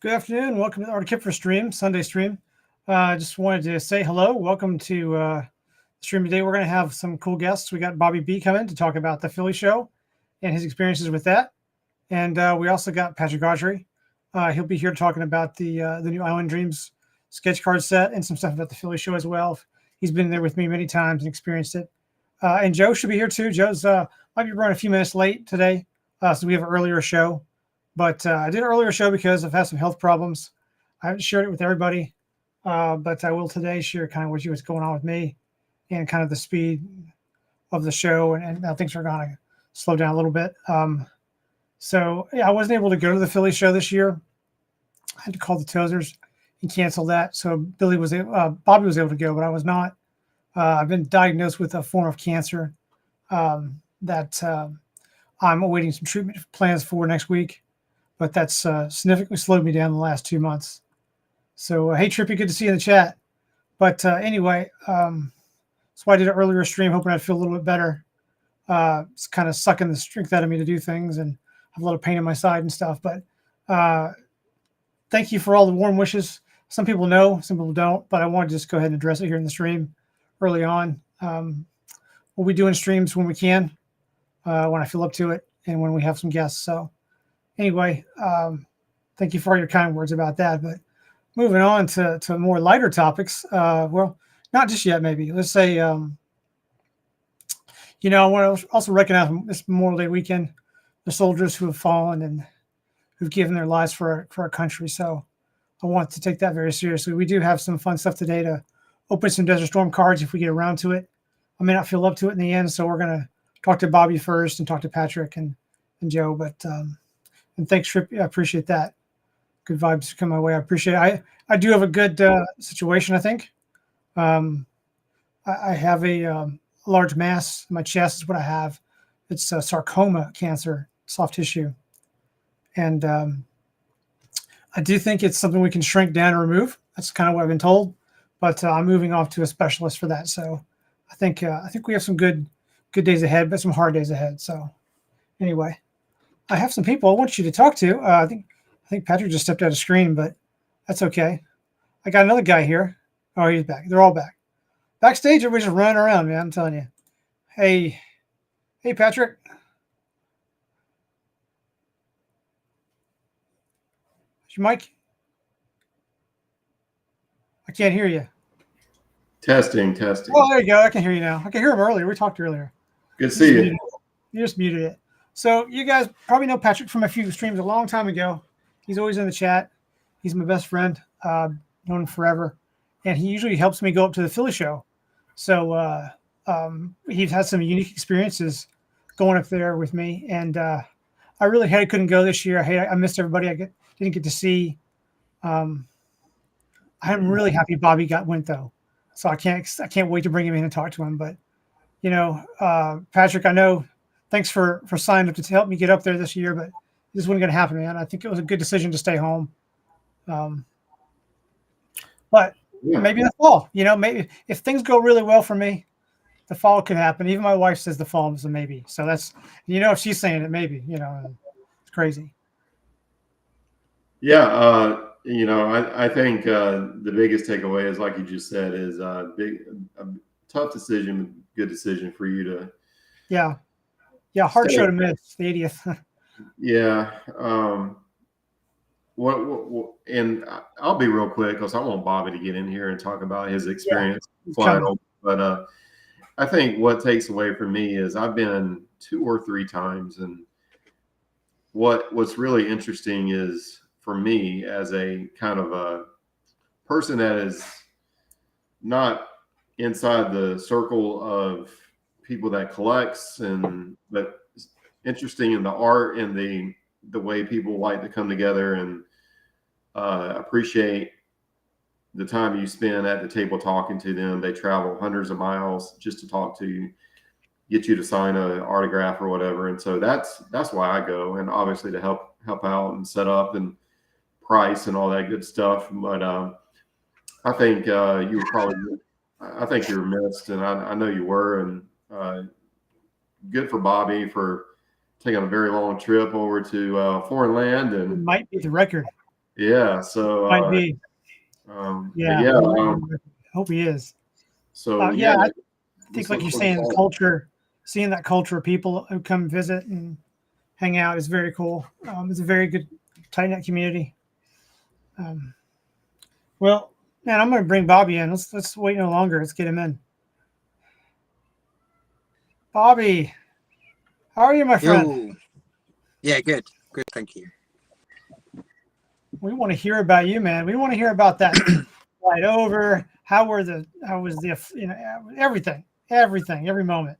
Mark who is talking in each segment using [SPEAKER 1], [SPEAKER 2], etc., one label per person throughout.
[SPEAKER 1] Good afternoon. Welcome to our Kipfer stream, Sunday stream. Just wanted to say hello. Welcome to the stream today. We're going to have some cool guests. We got Bobby B coming to talk about the Philly show and his experiences with that. And we also got Patrick Audrey. He'll be here talking about the new Island Dreams sketch card set and some stuff about the Philly show as well. He's been there with me many times and experienced it. And Joe should be here too. Joe's might be running a few minutes late today, so we have an earlier show. But I did an earlier show because I've had some health problems. I haven't shared it with everybody, but I will today share kind of what's going on with me and kind of the speed of the show and how things are going to slow down a little bit. So yeah, I wasn't able to go to the Philly show this year. I had to call the Tozers and cancel that. So Bobby was able to go, but I was not. I've been diagnosed with a form of cancer that I'm awaiting some treatment plans for next week. But that's significantly slowed me down the last 2 months. So, hey, Trippy, good to see you in the chat. But anyway, so I did an earlier stream, hoping I'd feel a little bit better. It's kind of sucking the strength out of me to do things and have a little pain in my side and stuff. But thank you for all the warm wishes. Some people know, some people don't, but I wanted to just go ahead and address it here in the stream early on. We'll be doing streams when we can, when I feel up to it, and when we have some guests. So anyway, thank you for all your kind words about that. But moving on to more lighter topics. Well, not just yet, maybe. Let's say, I want to also recognize this Memorial Day weekend, the soldiers who have fallen and who've given their lives for our country. So I want to take that very seriously. We do have some fun stuff today to open some Desert Storm cards if we get around to it. I may not feel up to it in the end, so we're going to talk to Bobby first and talk to Patrick and Joe. But and thanks, Trip. I appreciate that. Good vibes come my way. I appreciate it. I do have a good situation, I think. I have a large mass in my chest is what I have. It's sarcoma cancer, soft tissue. And I do think it's something we can shrink down and remove. That's kind of what I've been told. But I'm moving off to a specialist for that. So I think we have some good days ahead, but some hard days ahead. So anyway. I have some people I want you to talk to. I think Patrick just stepped out of screen, but that's okay. I got another guy here. Oh, he's back. They're all back. Backstage, everybody's just running around, man. I'm telling you. Hey, Patrick. Is your mic? I can't hear you.
[SPEAKER 2] Testing.
[SPEAKER 1] Oh, there you go. I can hear you now. I can hear him earlier. We talked earlier.
[SPEAKER 2] Good to see you.
[SPEAKER 1] You just muted it. So you guys probably know Patrick from a few streams a long time ago. He's always in the chat. He's my best friend, known him forever. And he usually helps me go up to the Philly show. So he's had some unique experiences going up there with me. And I really couldn't go this year. I missed everybody I didn't get to see. I'm really happy Bobby went though. So I can't wait to bring him in and talk to him. But, Patrick, I know. Thanks for signing up to help me get up there this year, but this wasn't going to happen, man. I think it was a good decision to stay home. But maybe the fall, maybe if things go really well for me, the fall could happen. Even my wife says the fall is a maybe. So that's, if she's saying it, maybe, it's crazy.
[SPEAKER 2] Yeah. I think the biggest takeaway is, like you just said, is a tough decision, good decision for you to.
[SPEAKER 1] Yeah. Yeah, hard show to miss, the 80th.
[SPEAKER 2] Yeah. And I'll be real quick because I want Bobby to get in here and talk about his experience flying over. But I think what takes away from me is I've been 2 or 3 times, and what's really interesting is for me as a kind of a person that is not inside the circle of people that collects but interesting in the art and the way people like to come together and appreciate the time you spend at the table talking to them. They travel hundreds of miles just to talk to you, get you to sign an autograph or whatever. And so that's why I go, and obviously to help out and set up and price and all that good stuff. But I think you were probably, I think you were missed, and I know you were, and good for Bobby for taking a very long trip over to foreign land. And
[SPEAKER 1] it might be the record.
[SPEAKER 2] Yeah. So,
[SPEAKER 1] Might be.
[SPEAKER 2] but
[SPEAKER 1] Yeah.
[SPEAKER 2] yeah.
[SPEAKER 1] Hope he is.
[SPEAKER 2] So yeah,
[SPEAKER 1] Yeah, I think
[SPEAKER 2] let's
[SPEAKER 1] like
[SPEAKER 2] look
[SPEAKER 1] you're
[SPEAKER 2] for the
[SPEAKER 1] saying,
[SPEAKER 2] fall.
[SPEAKER 1] culture, seeing that culture of people who come visit and hang out is very cool. It's a very good, tight knit community. Um, well, man, I'm going to bring Bobby in. Let's wait no longer. Let's get him in. Bobby, how are you, my friend?
[SPEAKER 3] Yo, yeah, good, thank you.
[SPEAKER 1] We want to hear about you, man. We want to hear about that flight over. How was the everything, every moment.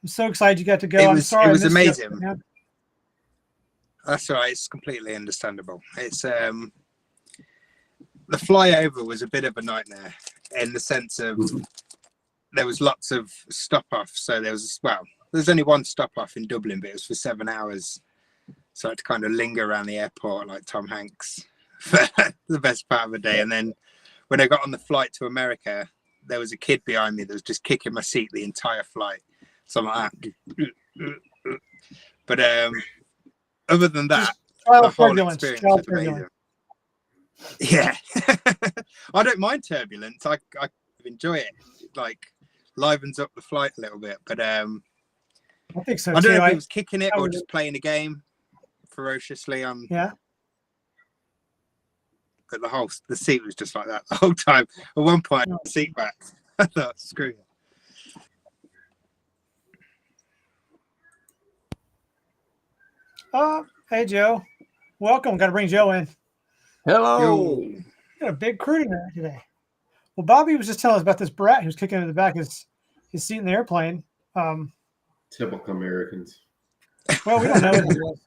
[SPEAKER 1] I'm so excited you got to go.
[SPEAKER 3] It
[SPEAKER 1] I'm
[SPEAKER 3] was
[SPEAKER 1] sorry I missed you.
[SPEAKER 3] amazing.
[SPEAKER 1] Man.
[SPEAKER 3] That's all right. It's completely understandable. It's the flyover was a bit of a nightmare in the sense of there was lots of stop off. So there's only one stop off in Dublin, but it was for 7 hours. So I had to kind of linger around the airport like Tom Hanks for the best part of the day. And then when I got on the flight to America, there was a kid behind me that was just kicking my seat the entire flight. So I'm like, but other than that, the whole experience was amazing. Yeah, I don't mind turbulence. I enjoy it. Like livens up the flight a little bit. But
[SPEAKER 1] I think so
[SPEAKER 3] I don't
[SPEAKER 1] too.
[SPEAKER 3] know if he was kicking it or just playing a game ferociously.
[SPEAKER 1] Yeah.
[SPEAKER 3] But the seat was just like that the whole time. At one point, the seat back. I thought, screw it.
[SPEAKER 1] Hey Joe, welcome. Got to bring Joe in.
[SPEAKER 4] Hello.
[SPEAKER 1] You got a big crew today. Well, Bobby was just telling us about this brat who was kicking in the back of his seat in the airplane.
[SPEAKER 2] Typical Americans.
[SPEAKER 1] Well, we don't know what he was.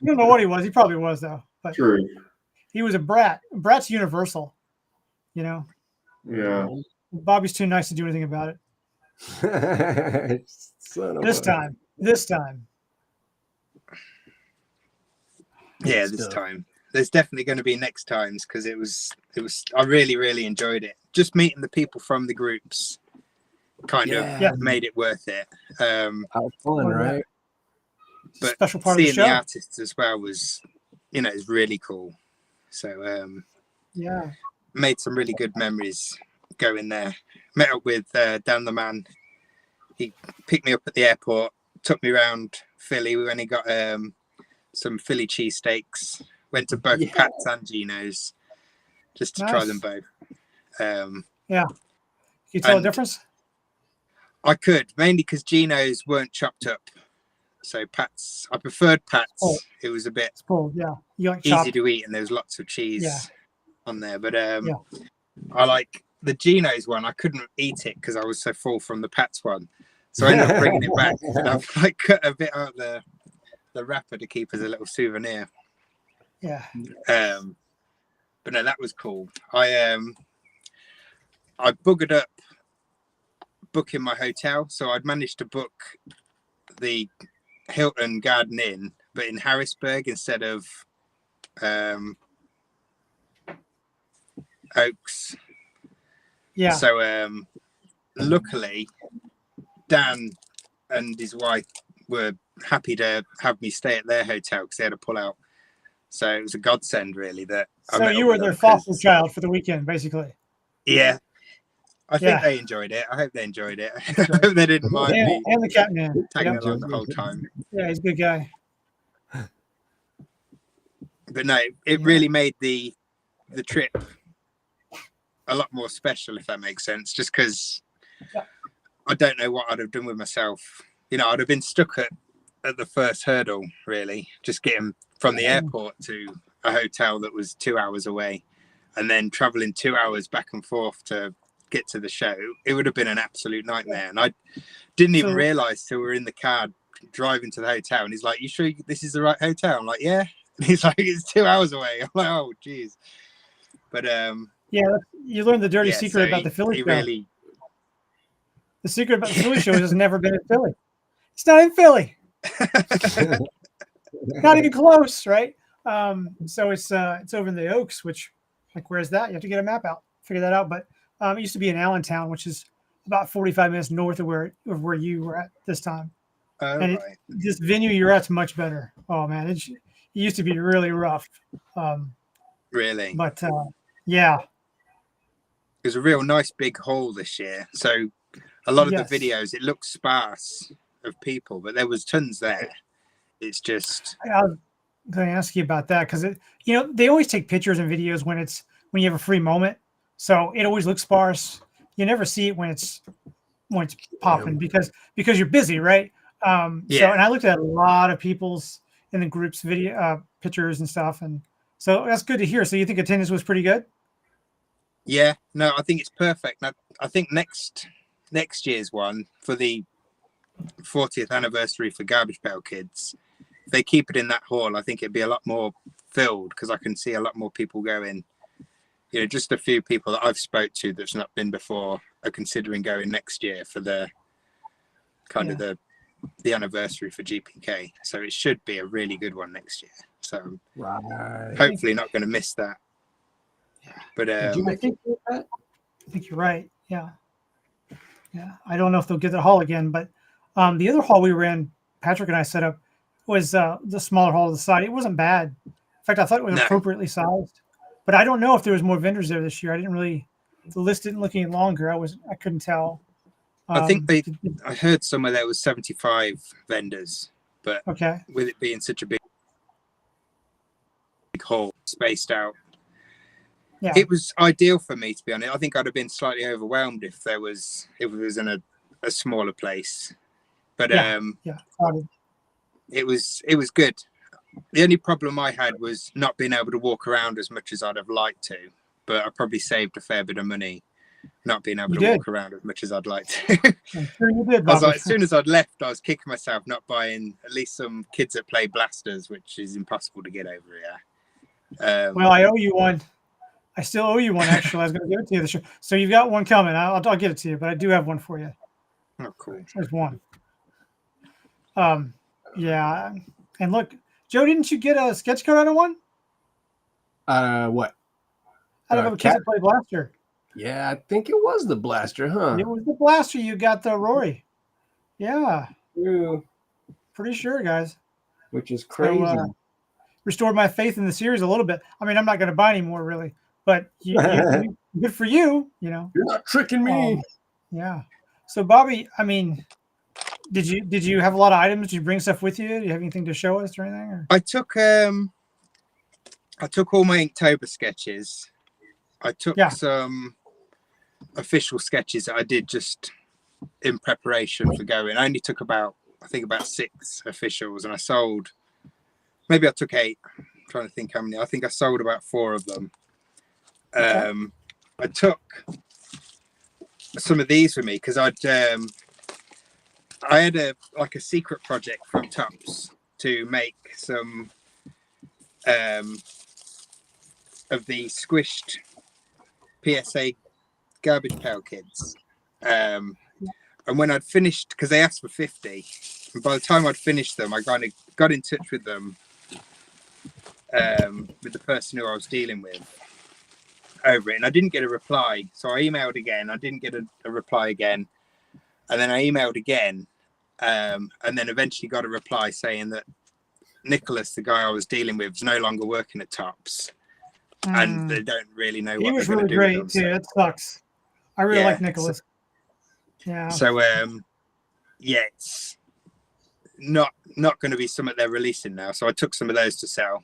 [SPEAKER 1] We don't know what he was. He probably was though. But
[SPEAKER 2] True.
[SPEAKER 1] He was a brat. Brat's universal. You know.
[SPEAKER 2] Yeah.
[SPEAKER 1] Bobby's too nice to do anything about it. This time.
[SPEAKER 3] Yeah, this time. There's definitely going to be next times because it was. I really, really enjoyed it. Just meeting the people from the groups kind of made it worth it.
[SPEAKER 4] How fun, right?
[SPEAKER 3] But
[SPEAKER 1] special part
[SPEAKER 3] seeing
[SPEAKER 1] of the show.
[SPEAKER 3] artists as well was, is really cool. So made some really good memories going there. Met up with Dan the Man. He picked me up at the airport, took me around Philly when he got some Philly cheesesteaks. Went to both Pat's and Gino's just to try them both.
[SPEAKER 1] Can you tell the difference?
[SPEAKER 3] I could, mainly because Gino's weren't chopped up. So Pat's, I preferred Pat's. Oh. It was a bit easy to eat and there was lots of cheese on there. But I like the Gino's one. I couldn't eat it because I was so full from the Pat's one. So I ended up bringing it back. And I've cut a bit out of the wrapper to keep as a little souvenir.
[SPEAKER 1] Yeah.
[SPEAKER 3] But no, that was cool. I buggered up booking my hotel. So I'd managed to book the Hilton Garden Inn, but in Harrisburg instead of Oaks.
[SPEAKER 1] Yeah.
[SPEAKER 3] So luckily, Dan and his wife were happy to have me stay at their hotel because they had to pull out. So it was a godsend, really.
[SPEAKER 1] So you were their foster child for the weekend, basically.
[SPEAKER 3] Yeah. I think they enjoyed it. I hope they enjoyed it. I hope they didn't mind me.
[SPEAKER 1] And the cat man.
[SPEAKER 3] Tagging along the whole time.
[SPEAKER 1] Yeah, he's a good guy.
[SPEAKER 3] But no, it really made the trip a lot more special, if that makes sense. Just because I don't know what I'd have done with myself. I'd have been stuck at the first hurdle, really. Just getting from the airport to a hotel that was 2 hours away and then traveling 2 hours back and forth to get to the show. It would have been an absolute nightmare. And I didn't even realize till we were in the car driving to the hotel. And he's like, "You sure this is the right hotel?" I'm like, "Yeah." And he's like, "It's 2 hours away." I'm like, "Oh, geez." But
[SPEAKER 1] you learned the dirty secret about the Philly show. The secret about the Philly show is it's never been in Philly. It's not in Philly. Not even close, right? So it's over in the Oaks, which, like, where's that? You have to get a map out, figure that out. But it used to be in Allentown, which is about 45 minutes north of where you were at this time. This venue you're at's much better. Oh man, it used to be really rough.
[SPEAKER 3] Really?
[SPEAKER 1] But yeah,
[SPEAKER 3] It was a real nice big hall this year. So a lot of the
[SPEAKER 1] yes.
[SPEAKER 3] videos, it looks sparse of people, but there was tons there. It's just,
[SPEAKER 1] I was going to ask you about that because they always take pictures and videos when you have a free moment, so it always looks sparse. You never see it when it's popping because you're busy, right? So, and I looked at a lot of people's in the group's video pictures and stuff, and so that's good to hear. So you think attendance was pretty good?
[SPEAKER 3] yeah, no, I think it's perfect. I think next year's one for the 40th anniversary for Garbage Pail Kids, if they keep it in that hall, I think it'd be a lot more filled because I can see a lot more people going. Just a few people that I've spoke to that's not been before are considering going next year for the kind of the anniversary for GPK. So it should be a really good one next year. So hopefully not going to miss that. But
[SPEAKER 4] Did you make it?
[SPEAKER 1] I think you're right. Yeah. I don't know if they'll get the hall again, but the other hall we were in, Patrick and I set up, was the smaller hall to the side. It wasn't bad. In fact, I thought it was appropriately sized. But I don't know if there was more vendors there this year. The list didn't look any longer. I couldn't tell.
[SPEAKER 3] I think I heard somewhere there was 75 vendors, but with it being such a big hall spaced out, it was ideal for me, to be honest. I think I'd have been slightly overwhelmed if it was in a smaller place. But it was good. The only problem I had was not being able to walk around as much as I'd have liked to, but I probably saved a fair bit of money not being able to walk around as much as I'd like to.
[SPEAKER 1] I'm sure you did,
[SPEAKER 3] I was like, as soon as I'd left, I was kicking myself not buying at least some Kids That Play Blasters, which is impossible to get over here.
[SPEAKER 1] Well, I owe you one. I still owe you one, actually. I was going to give it to you this year. So you've got one coming. I'll get it to you, but I do have one for you.
[SPEAKER 3] Oh, cool.
[SPEAKER 1] There's one. Yeah. And look, Joe, didn't you get a sketch card out of one?
[SPEAKER 4] What?
[SPEAKER 1] Out of a Kids That Play Blaster.
[SPEAKER 4] Yeah, I think it was the Blaster, huh?
[SPEAKER 1] It was the Blaster. You got the Rory. Yeah.
[SPEAKER 4] True.
[SPEAKER 1] Pretty sure, guys.
[SPEAKER 4] Which is crazy.
[SPEAKER 1] So, restored my faith in the series a little bit. I mean, I'm not going to buy any more, really. But good for you,
[SPEAKER 4] You're not tricking me.
[SPEAKER 1] Yeah. So, Bobby, I mean, did you have a lot of items? Did you bring stuff with you? Do you have anything to show us or anything? Or?
[SPEAKER 3] I took all my Inktober sketches. I took some official sketches that I did just in preparation for going. I only took about 6 officials, and I took 8. I'm trying to think how many. I think I sold about 4 of them. I took some of these with me because I had a secret project from Tufts to make some of the squished PSA Garbage Pail Kids. And when I'd finished, because they asked for 50, and by the time I'd finished them, I kind of got in touch with them, with the person who I was dealing with over it, and I didn't get a reply. So I emailed again. I didn't get a reply again, and then I emailed again, and then eventually got a reply saying that Nicholas, the guy I was dealing with, is no longer working at Tops, and they don't really know what
[SPEAKER 1] he was
[SPEAKER 3] they're
[SPEAKER 1] really
[SPEAKER 3] going to do.
[SPEAKER 1] Great too. It sucks. I really like Nicholas.
[SPEAKER 3] So it's not going to be something they're releasing now. So I took some of those to sell,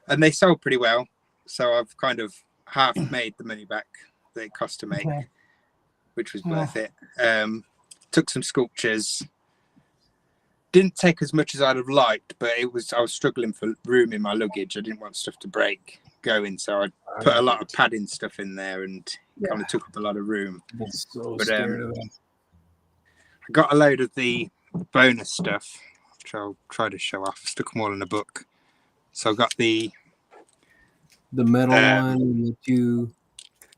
[SPEAKER 3] and they sold pretty well. So I've kind of half made the money back that it cost to make, which was worth it. Took some sculptures. Didn't take as much as I'd have liked, but I was struggling for room in my luggage. I didn't want stuff to break going, so I put a lot of padding stuff in there, and kind of took up a lot of room.
[SPEAKER 4] I'm so scared of that.
[SPEAKER 3] I got a load of the bonus stuff, which I'll try to show off. I stuck them all in a book. So I got the
[SPEAKER 4] metal one, the 2.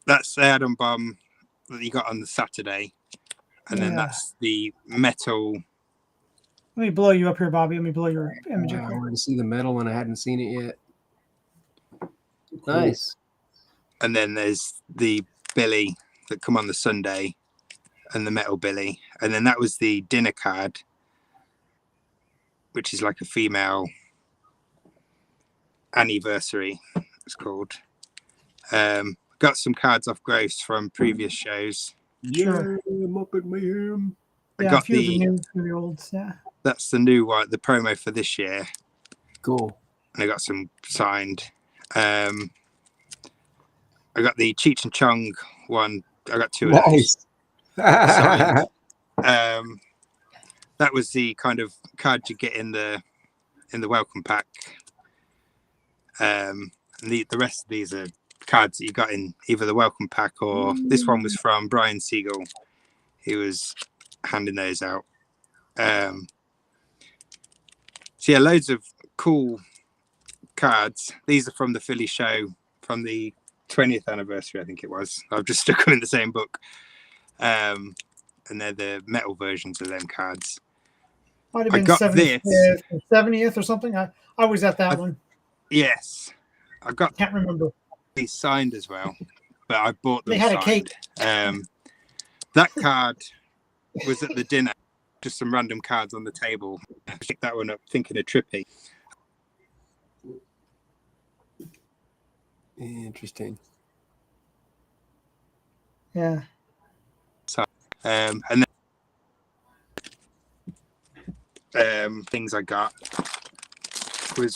[SPEAKER 3] That's the Adam Bomb that you got on the Saturday, and then that's the metal.
[SPEAKER 1] Let me blow you up here, Bobby. Let me blow your image up
[SPEAKER 4] I
[SPEAKER 1] here.
[SPEAKER 4] wanted to see the metal one. I hadn't seen it yet. Nice.
[SPEAKER 3] And then there's the Billy that come on the Sunday, and the metal Billy, and then that was the dinner card, which is like a female anniversary, it's called. Got some cards off Gross from previous shows.
[SPEAKER 1] Sure.
[SPEAKER 4] Muppet Mayhem.
[SPEAKER 1] Yeah,
[SPEAKER 3] got
[SPEAKER 1] a few of the new, few of the olds. Yeah.
[SPEAKER 3] That's the new one, the promo for this year.
[SPEAKER 4] Cool.
[SPEAKER 3] And I got some signed. I got the Cheech and Chong one. I got 2 of those signed. That was the kind of card you get in the welcome pack. And the rest of these are cards that you got in either the welcome pack or this one was from Brian Siegel. He was handing those out. So yeah, loads of cool cards. These are from the Philly show from the 20th anniversary, I think it was. I've just stuck them in the same book. And they're the metal versions of them cards.
[SPEAKER 1] Might have been 75th or 70th or something. I was at that one.
[SPEAKER 3] Yes.
[SPEAKER 1] Can't remember.
[SPEAKER 3] These signed as well, but I bought them
[SPEAKER 1] They had
[SPEAKER 3] signed.
[SPEAKER 1] a cake.
[SPEAKER 3] That card was at the dinner. Just some random cards on the table. I picked that one up thinking of Trippy.
[SPEAKER 4] Interesting.
[SPEAKER 1] Yeah.
[SPEAKER 3] So, and then things I got was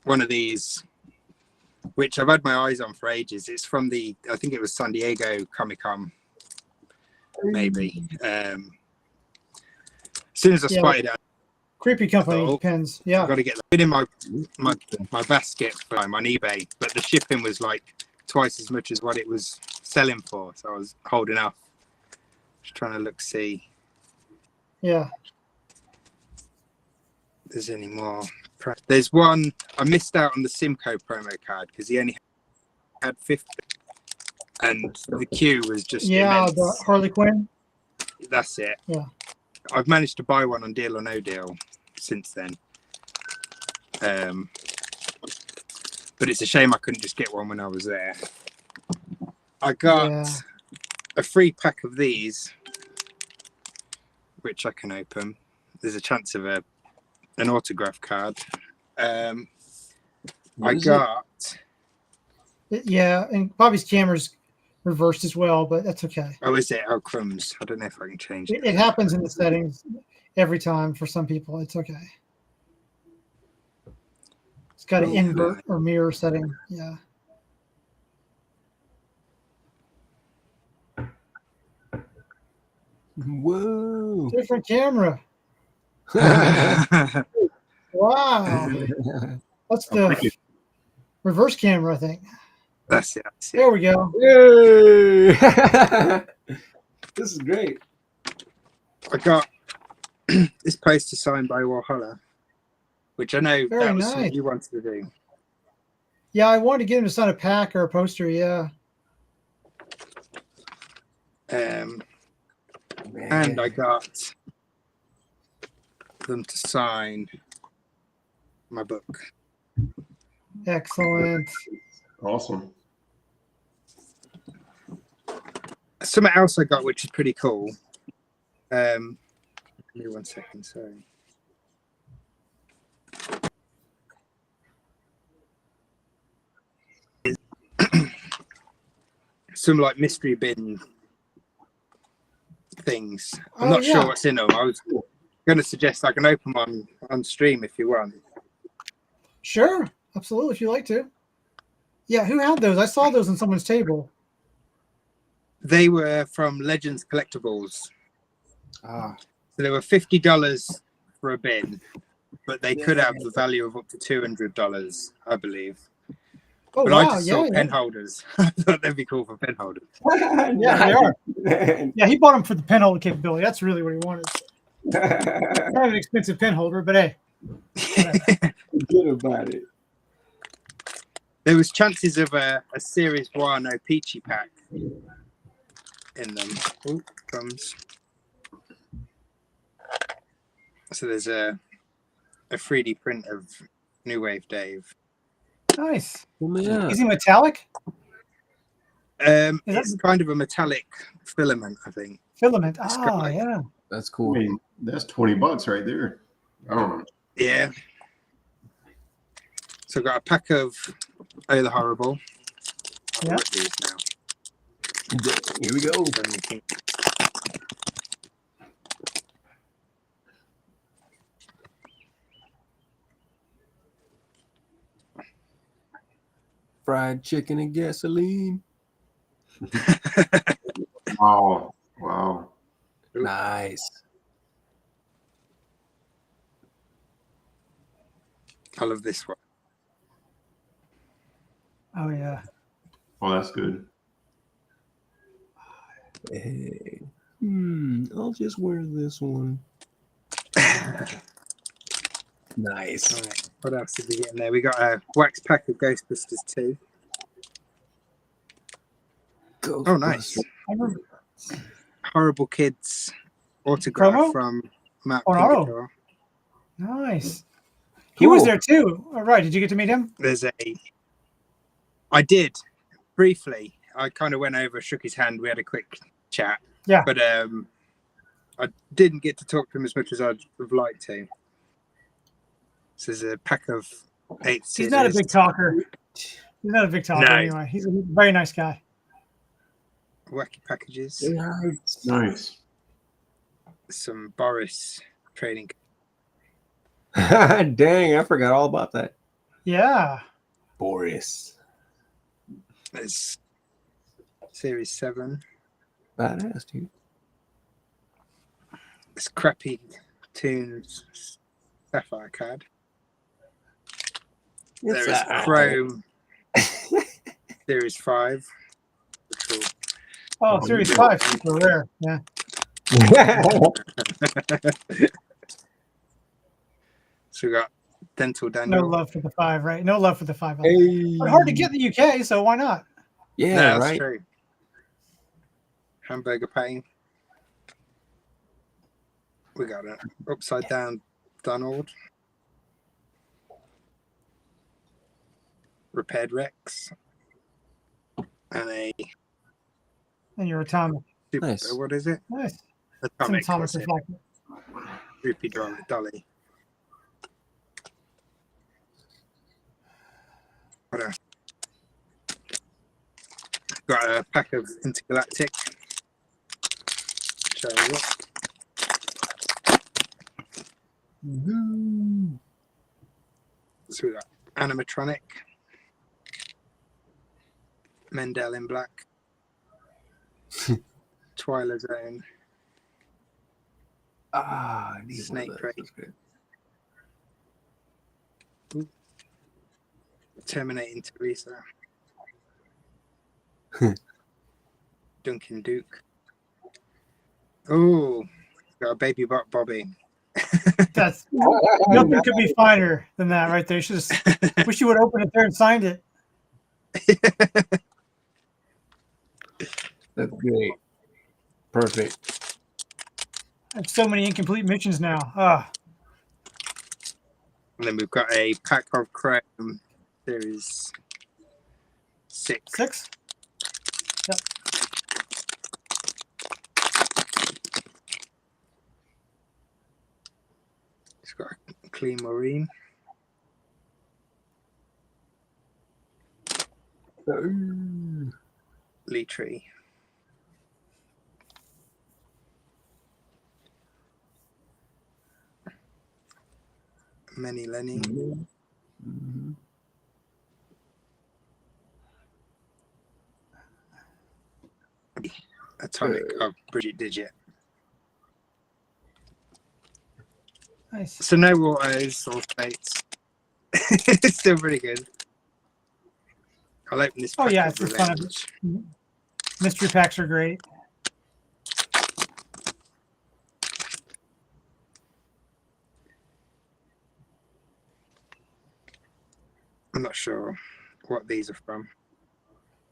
[SPEAKER 3] one of these, which I've had my eyes on for ages. It's from I think it was San Diego Comic-Con, maybe. As soon as I spotted it,
[SPEAKER 1] Creepy Company pens. Yeah.
[SPEAKER 3] I've got to get that in my basket on eBay, but the shipping was like twice as much as what it was selling for. So I was holding off. Just trying to see.
[SPEAKER 1] Yeah.
[SPEAKER 3] If there's any more. There's one. I missed out on the Simcoe promo card because he only had 50. And the queue was just immense.
[SPEAKER 1] The Harley Quinn.
[SPEAKER 3] That's it.
[SPEAKER 1] Yeah.
[SPEAKER 3] I've managed to buy one on Deal or No Deal since then. But it's a shame I couldn't just get one when I was there. I got a free pack of these, which I can open. There's a chance of an autograph card. I got...
[SPEAKER 1] Yeah, and Bobby's camera's reversed as well, but that's okay.
[SPEAKER 3] Oh, is it? Oh, crumbs. I don't know if I can change it.
[SPEAKER 1] It happens in the settings every time for some people. It's okay. It's got an invert or mirror setting. Yeah.
[SPEAKER 4] Whoa.
[SPEAKER 1] Different camera. Wow. That's the reverse camera, I think.
[SPEAKER 3] That's it.
[SPEAKER 1] There we go.
[SPEAKER 4] Yay! This is great.
[SPEAKER 3] I got this poster signed by Warhola, which I know that was something you wanted to do.
[SPEAKER 1] Yeah, I wanted to get him to sign a pack or a poster. Yeah.
[SPEAKER 3] And I got them to sign my book.
[SPEAKER 1] Excellent.
[SPEAKER 2] Awesome.
[SPEAKER 3] Something else I got, which is pretty cool. Give me 1 second, sorry. Some like mystery bin things. I'm not sure what's in them. I was going to suggest I can open one on stream if you want.
[SPEAKER 1] Sure, absolutely, if you like to. Yeah, who had those? I saw those on someone's table.
[SPEAKER 3] They were from Legends Collectibles.
[SPEAKER 4] Ah.
[SPEAKER 3] So they were $50 for a bin, but they could have the value of up to $200, I believe.
[SPEAKER 1] Oh,
[SPEAKER 3] but
[SPEAKER 1] wow.
[SPEAKER 3] I just saw pen holders. I thought they'd be cool for pen holders.
[SPEAKER 1] Yeah, they are. Yeah, he bought them for the pen holder capability. That's really what he wanted. Kind of an expensive pen holder, but hey.
[SPEAKER 4] Good about it.
[SPEAKER 3] There was chances of a Series 1 Peachy pack in them. Oh, comes. So there's a 3D print of New Wave Dave.
[SPEAKER 1] Nice.
[SPEAKER 4] Yeah.
[SPEAKER 1] Is he metallic?
[SPEAKER 3] It's kind of a metallic filament, I think.
[SPEAKER 1] Filament. Ah, yeah.
[SPEAKER 4] That's cool.
[SPEAKER 2] I mean, that's $20 right there. I don't know.
[SPEAKER 3] Yeah. So I got a pack of Oh the Horrible.
[SPEAKER 1] Yeah.
[SPEAKER 3] These now.
[SPEAKER 4] Here we go. Fried chicken and gasoline.
[SPEAKER 2] Wow. Wow.
[SPEAKER 4] Nice.
[SPEAKER 3] I love this one.
[SPEAKER 1] Oh yeah.
[SPEAKER 2] Oh, that's good.
[SPEAKER 4] Hey. I'll just wear this one. Nice.
[SPEAKER 3] All right. What else did we get in there? We got a wax pack of Ghostbusters 2. Oh, nice. Horrible Kids autograph
[SPEAKER 1] Promo?
[SPEAKER 3] from Matt
[SPEAKER 1] Oh, no.
[SPEAKER 3] Pinkerton.
[SPEAKER 1] Nice. He was there too. All right. Did you get to meet him?
[SPEAKER 3] I did briefly. I kind of went over, shook his hand. We had a quick chat.
[SPEAKER 1] Yeah.
[SPEAKER 3] But I didn't get to talk to him as much as I'd have liked to. So there's a pack of 8
[SPEAKER 1] He's not a big talker. He's not a big talker
[SPEAKER 3] No.
[SPEAKER 1] anyway. He's a very nice guy.
[SPEAKER 3] Wacky packages.
[SPEAKER 2] Nice.
[SPEAKER 3] Some Boris trading.
[SPEAKER 4] Dang, I forgot all about that.
[SPEAKER 1] Yeah.
[SPEAKER 4] Boris.
[SPEAKER 3] There's Series 7.
[SPEAKER 4] Badass, dude.
[SPEAKER 3] This crappy Toons Sapphire card. There is Chrome Series 5.
[SPEAKER 1] Oh, Series 5. Super rare. Yeah.
[SPEAKER 3] So we got Dental Daniel.
[SPEAKER 1] No love for the 5, right? No love for the 5.
[SPEAKER 4] Hey.
[SPEAKER 1] But hard to get in the UK, so why not?
[SPEAKER 4] Yeah,
[SPEAKER 3] No, that's
[SPEAKER 4] right.
[SPEAKER 3] true. Hamburger Pain. We got an upside down Donald. Repaired Rex. And
[SPEAKER 1] And your atomic.
[SPEAKER 4] Nice.
[SPEAKER 3] What is it?
[SPEAKER 1] Nice.
[SPEAKER 3] Atomic.
[SPEAKER 1] It's an atomic
[SPEAKER 3] That's it.
[SPEAKER 1] reflector.
[SPEAKER 3] Droopy Dolly. What else? Got a pack of Intergalactic. Show you what. So we got Animatronic. Mendel in Black. Twilight Zone.
[SPEAKER 4] Ah, I need
[SPEAKER 3] Snake
[SPEAKER 4] one of
[SPEAKER 3] Crate.
[SPEAKER 4] those. That's good.
[SPEAKER 3] Terminating Teresa. Duncan Duke. Oh, got a baby butt Bobby.
[SPEAKER 1] That's nothing could be finer than that right there. You should just wish you would open it there and signed it.
[SPEAKER 4] That's great. Perfect.
[SPEAKER 1] I have so many incomplete missions now. Ah,
[SPEAKER 3] And then we've got a pack of Chrome Series 6.
[SPEAKER 1] 6? Yep.
[SPEAKER 3] It's got a clean marine. Lee Tree. Many Lenny.
[SPEAKER 4] Mm-hmm.
[SPEAKER 3] Atomic of Bridget Digit.
[SPEAKER 1] Nice.
[SPEAKER 3] So no autos or plates. It's still pretty good. I'll open this
[SPEAKER 1] Oh,
[SPEAKER 3] pack
[SPEAKER 1] yeah,
[SPEAKER 3] of
[SPEAKER 1] it's just fun.
[SPEAKER 3] Revenge.
[SPEAKER 1] Mystery packs are great.
[SPEAKER 3] I'm not sure what these are from.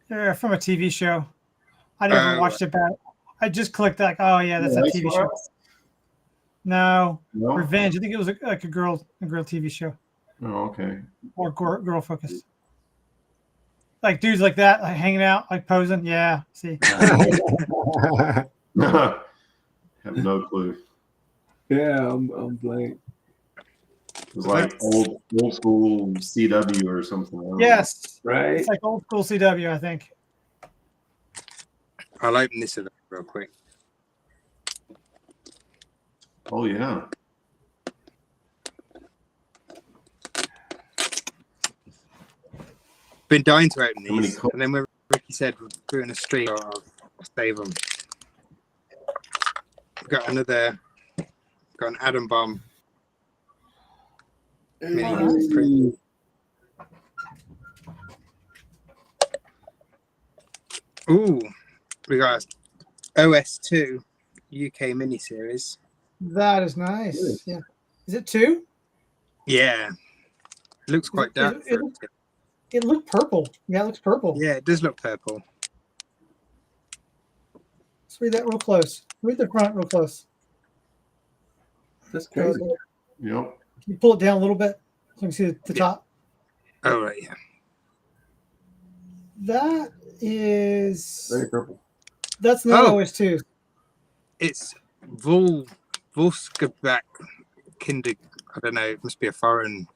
[SPEAKER 1] They're from a TV show. I never
[SPEAKER 3] Oh,
[SPEAKER 1] watched it back. I just clicked like, oh yeah, that's a
[SPEAKER 2] Nice
[SPEAKER 1] TV
[SPEAKER 2] one.
[SPEAKER 1] show. No,
[SPEAKER 2] No?
[SPEAKER 1] Revenge. I think it was like a girl TV show
[SPEAKER 2] Oh, okay.
[SPEAKER 1] or girl focused. Like dudes like that, like hanging out, like posing. Yeah, see.
[SPEAKER 2] Have no clue.
[SPEAKER 4] Yeah, I'm blank.
[SPEAKER 2] It was like old school CW or something. I don't know.
[SPEAKER 1] Yes,
[SPEAKER 4] Right?
[SPEAKER 1] it's like old school CW, I think.
[SPEAKER 3] I'll open this up real quick.
[SPEAKER 2] Oh yeah.
[SPEAKER 3] Been dying to open
[SPEAKER 2] How many
[SPEAKER 3] these, and then when Ricky said we're doing a stream, I'll save them. Got an atom bomb. Mini print. Ooh, we got OS2 UK miniseries.
[SPEAKER 1] That is nice. Yeah. Is it 2?
[SPEAKER 3] Yeah. It looks quite dark.
[SPEAKER 1] It looked purple. Yeah, it looks purple.
[SPEAKER 3] Yeah, it does look purple.
[SPEAKER 1] Let's read that real close. Read the front real close.
[SPEAKER 4] That's crazy.
[SPEAKER 2] Yep.
[SPEAKER 1] Can you pull it down a little bit so you can see the top?
[SPEAKER 3] Oh, right, yeah.
[SPEAKER 1] That is...
[SPEAKER 4] Very purple.
[SPEAKER 1] That's not OS2.
[SPEAKER 3] It's Volskaback Kinder. I don't know. It must be a foreign.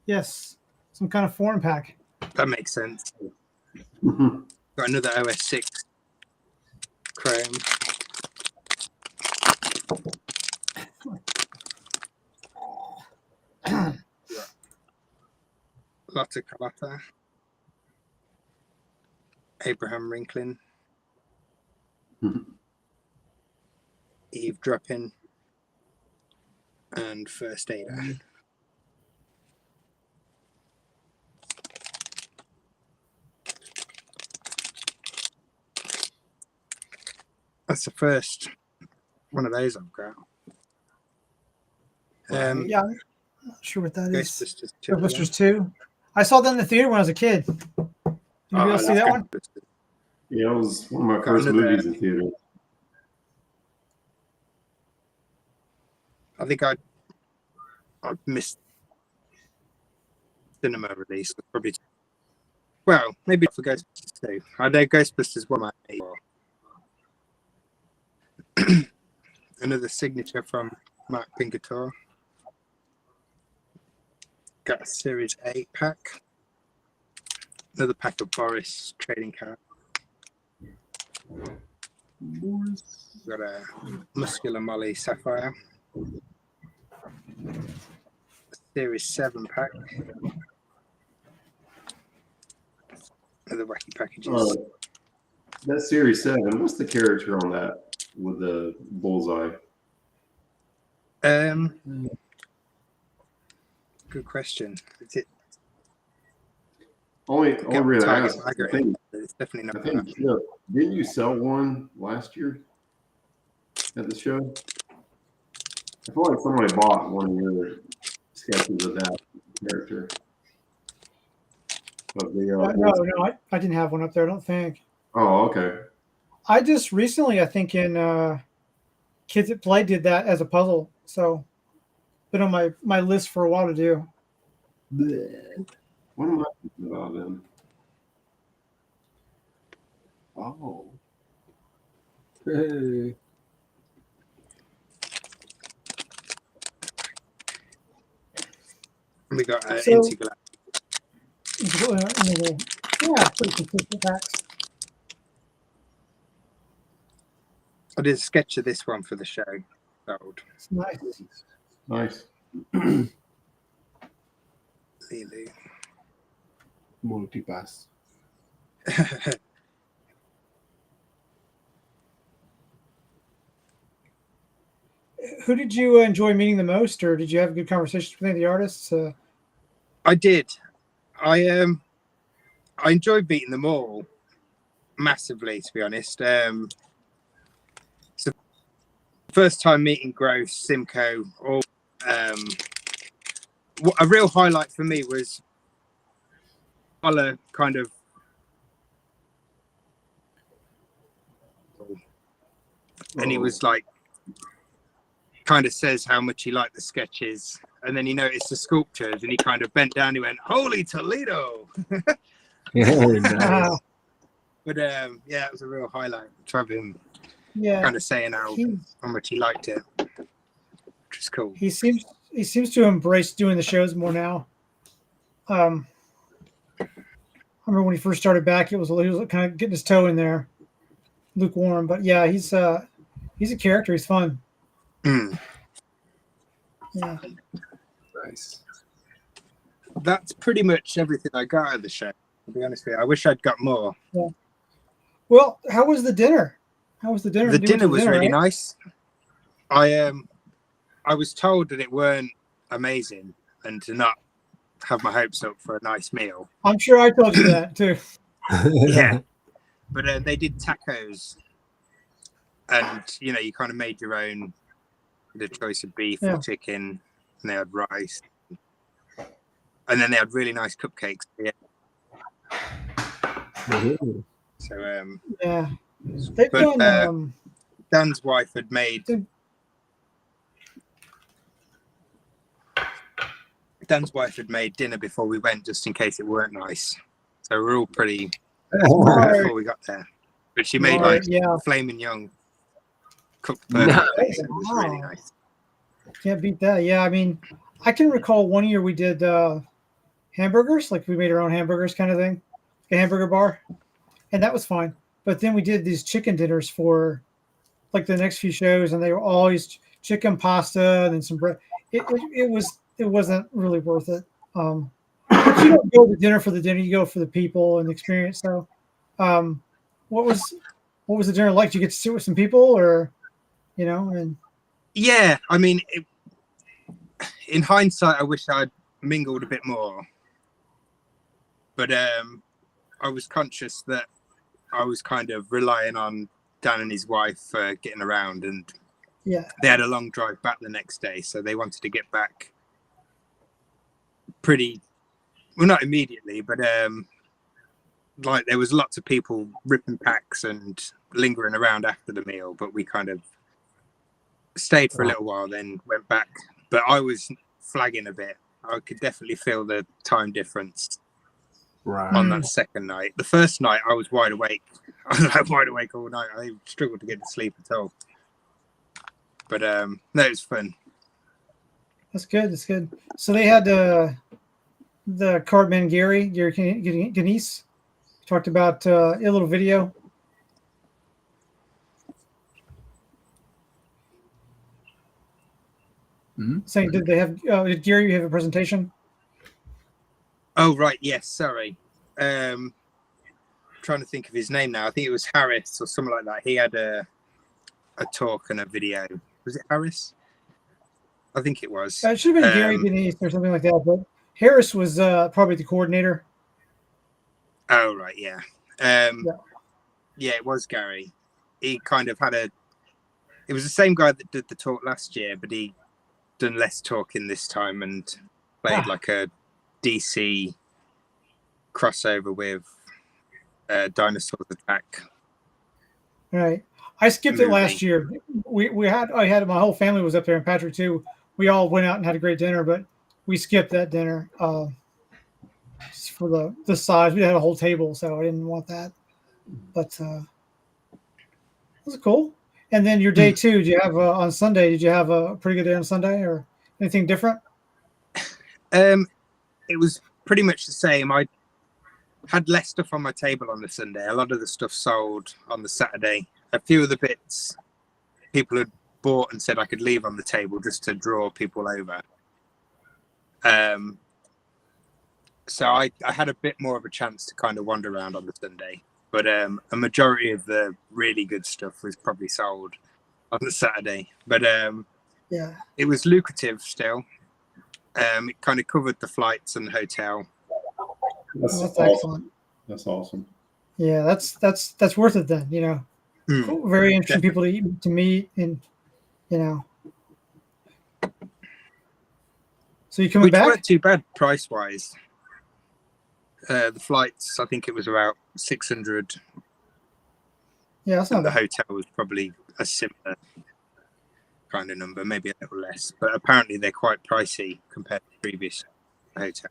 [SPEAKER 1] Yes. Some kind of foreign pack.
[SPEAKER 3] That makes sense. Got another OS6 Chrome. Lotta Carlotta. Abraham Rinklin. Eavesdropping. And First Aider. That's the first one of those I've got.
[SPEAKER 1] Yeah, I'm not sure what that is.
[SPEAKER 3] Ghostbusters 2.
[SPEAKER 1] Ghostbusters 2. I saw that in the theater when I was a kid. Did you able to see that one?
[SPEAKER 2] Yeah, it was one of my first movies in theater.
[SPEAKER 3] I think I missed cinema release. Probably. Well, maybe for Ghostbusters 2. I know Ghostbusters 1 might be. Another signature from Mark Pinkertor. Got a Series 8 pack. Another pack of Boris trading card. Got a Muscular Molly Sapphire. A Series 7 pack. Other wacky packages.
[SPEAKER 2] That Series 7, what's the character on that with the bullseye?
[SPEAKER 3] Good question. Is it
[SPEAKER 2] Only reason I asked,
[SPEAKER 3] I think it's definitely not.
[SPEAKER 2] Didn't you sell one last year at the show? I feel like somebody bought one of your sketches of that character. Of the,
[SPEAKER 1] no, I didn't have one up there, I don't think.
[SPEAKER 2] Oh, okay.
[SPEAKER 1] I just recently, I think in Kids at Play did that as a puzzle. So been on my list for a while to do.
[SPEAKER 2] What am I thinking about then?
[SPEAKER 4] Oh. Hey.
[SPEAKER 3] We got
[SPEAKER 1] So-
[SPEAKER 3] Integral.
[SPEAKER 1] Yeah, pretty consistent packs.
[SPEAKER 3] I did a sketch of this one for the show. Sold.
[SPEAKER 1] It's nice.
[SPEAKER 2] Nice.
[SPEAKER 3] Lulu.
[SPEAKER 4] Multipass.
[SPEAKER 1] Who did you enjoy meeting the most, or did you have good conversations with any of the artists?
[SPEAKER 3] I did. I enjoyed beating them all massively, to be honest. So first time meeting Gross, Simcoe, all a real highlight for me was Ola kind of and he was like kind of says how much he liked the sketches, and then he noticed the sculptures and he kind of bent down, he went, "Holy Toledo!"
[SPEAKER 4] Nice.
[SPEAKER 3] But yeah, it was a real highlight to have him
[SPEAKER 1] Yeah,
[SPEAKER 3] kind of saying how much he liked it, which is cool.
[SPEAKER 1] he seems to embrace doing the shows more now. I remember when he first started back, he was kind of getting his toe in there, lukewarm. But yeah, he's a character. He's fun.
[SPEAKER 3] Mm.
[SPEAKER 1] Yeah.
[SPEAKER 4] Nice.
[SPEAKER 3] That's pretty much everything I got out of the show. To be honest with you, I wish I'd got more.
[SPEAKER 1] Yeah. Well, how was the dinner? How was the dinner?
[SPEAKER 3] The
[SPEAKER 1] You went to
[SPEAKER 3] dinner was really
[SPEAKER 1] right?
[SPEAKER 3] nice. I was told that it weren't amazing and to not have my hopes up for a nice meal.
[SPEAKER 1] I'm sure I told you that too.
[SPEAKER 3] Yeah, but they did tacos, and you know, you kind of made your own. The choice of beef or chicken, and they had rice, and then they had really nice cupcakes. Yeah. So
[SPEAKER 1] yeah, they've done.
[SPEAKER 3] Dan's wife had made. Dan's wife had made dinner before we went, just in case it weren't nice. So we're all pretty before we got there. But she made like flaming young cooked perfectly. So it was really nice.
[SPEAKER 1] Can't beat that. Yeah, I mean, I can recall one year we did hamburgers, like we made our own hamburgers kind of thing, a hamburger bar, and that was fine. But then we did these chicken dinners for like the next few shows, and they were always chicken pasta and then some bread. It wasn't really worth it. But you don't go to dinner for the dinner; you go for the people and the experience. So, what was the dinner like? Did you get to sit with some people, or and
[SPEAKER 3] yeah, I mean, in hindsight, I wish I'd mingled a bit more, but I was conscious that I was kind of relying on Dan and his wife for getting around, and they had a long drive back the next day, so they wanted to get back pretty well, not immediately, but like there was lots of people ripping packs and lingering around after the meal, but we kind of stayed for a little while, then went back. But I was flagging a bit. I could definitely feel the time difference on that second night. The first night I was wide awake. I was like wide awake all night. I struggled to get to sleep at all. But no, it was fun.
[SPEAKER 1] That's good. That's good. So they had the cardman Gary Ganese talked about a little video. Saying, did they have? Did Gary have a presentation?
[SPEAKER 3] Oh right, yes. Sorry, trying to think of his name now. I think it was Harris or something like that. He had a talk and a video. Was it Harris? I think it was.
[SPEAKER 1] It should have been Gary Ganese or something like that. But Harris was probably the coordinator.
[SPEAKER 3] Oh right, yeah. Yeah, it was Gary. He kind of had it was the same guy that did the talk last year, but he done less talking this time and played like a DC crossover with Dinosaurs Attack.
[SPEAKER 1] Right. I skipped it last year. I had my whole family was up there, and Patrick too. We all went out and had a great dinner, but we skipped that dinner for the size. We had a whole table, so I didn't want that. But it was cool. And then your day two, did you have on Sunday? Did you have a pretty good day on Sunday, or anything different?
[SPEAKER 3] It was pretty much the same. I had less stuff on my table on the Sunday. A lot of the stuff sold on the Saturday. A few of the bits people had bought and said I could leave on the table just to draw people over. So I had a bit more of a chance to kind of wander around on the Sunday. But a majority of the really good stuff was probably sold on the Saturday. But it was lucrative still. It kind of covered the flights and the hotel.
[SPEAKER 2] That's
[SPEAKER 1] awesome. Excellent.
[SPEAKER 2] That's awesome.
[SPEAKER 1] Yeah, that's worth it then. Cool, very interesting people to meet, and So you coming back?
[SPEAKER 3] Which weren't too bad price wise. The flights, I think it was about 600.
[SPEAKER 1] Yeah, that's not
[SPEAKER 3] bad. The hotel was probably a similar kind of number, maybe a little less. But apparently they're quite pricey compared to previous hotel.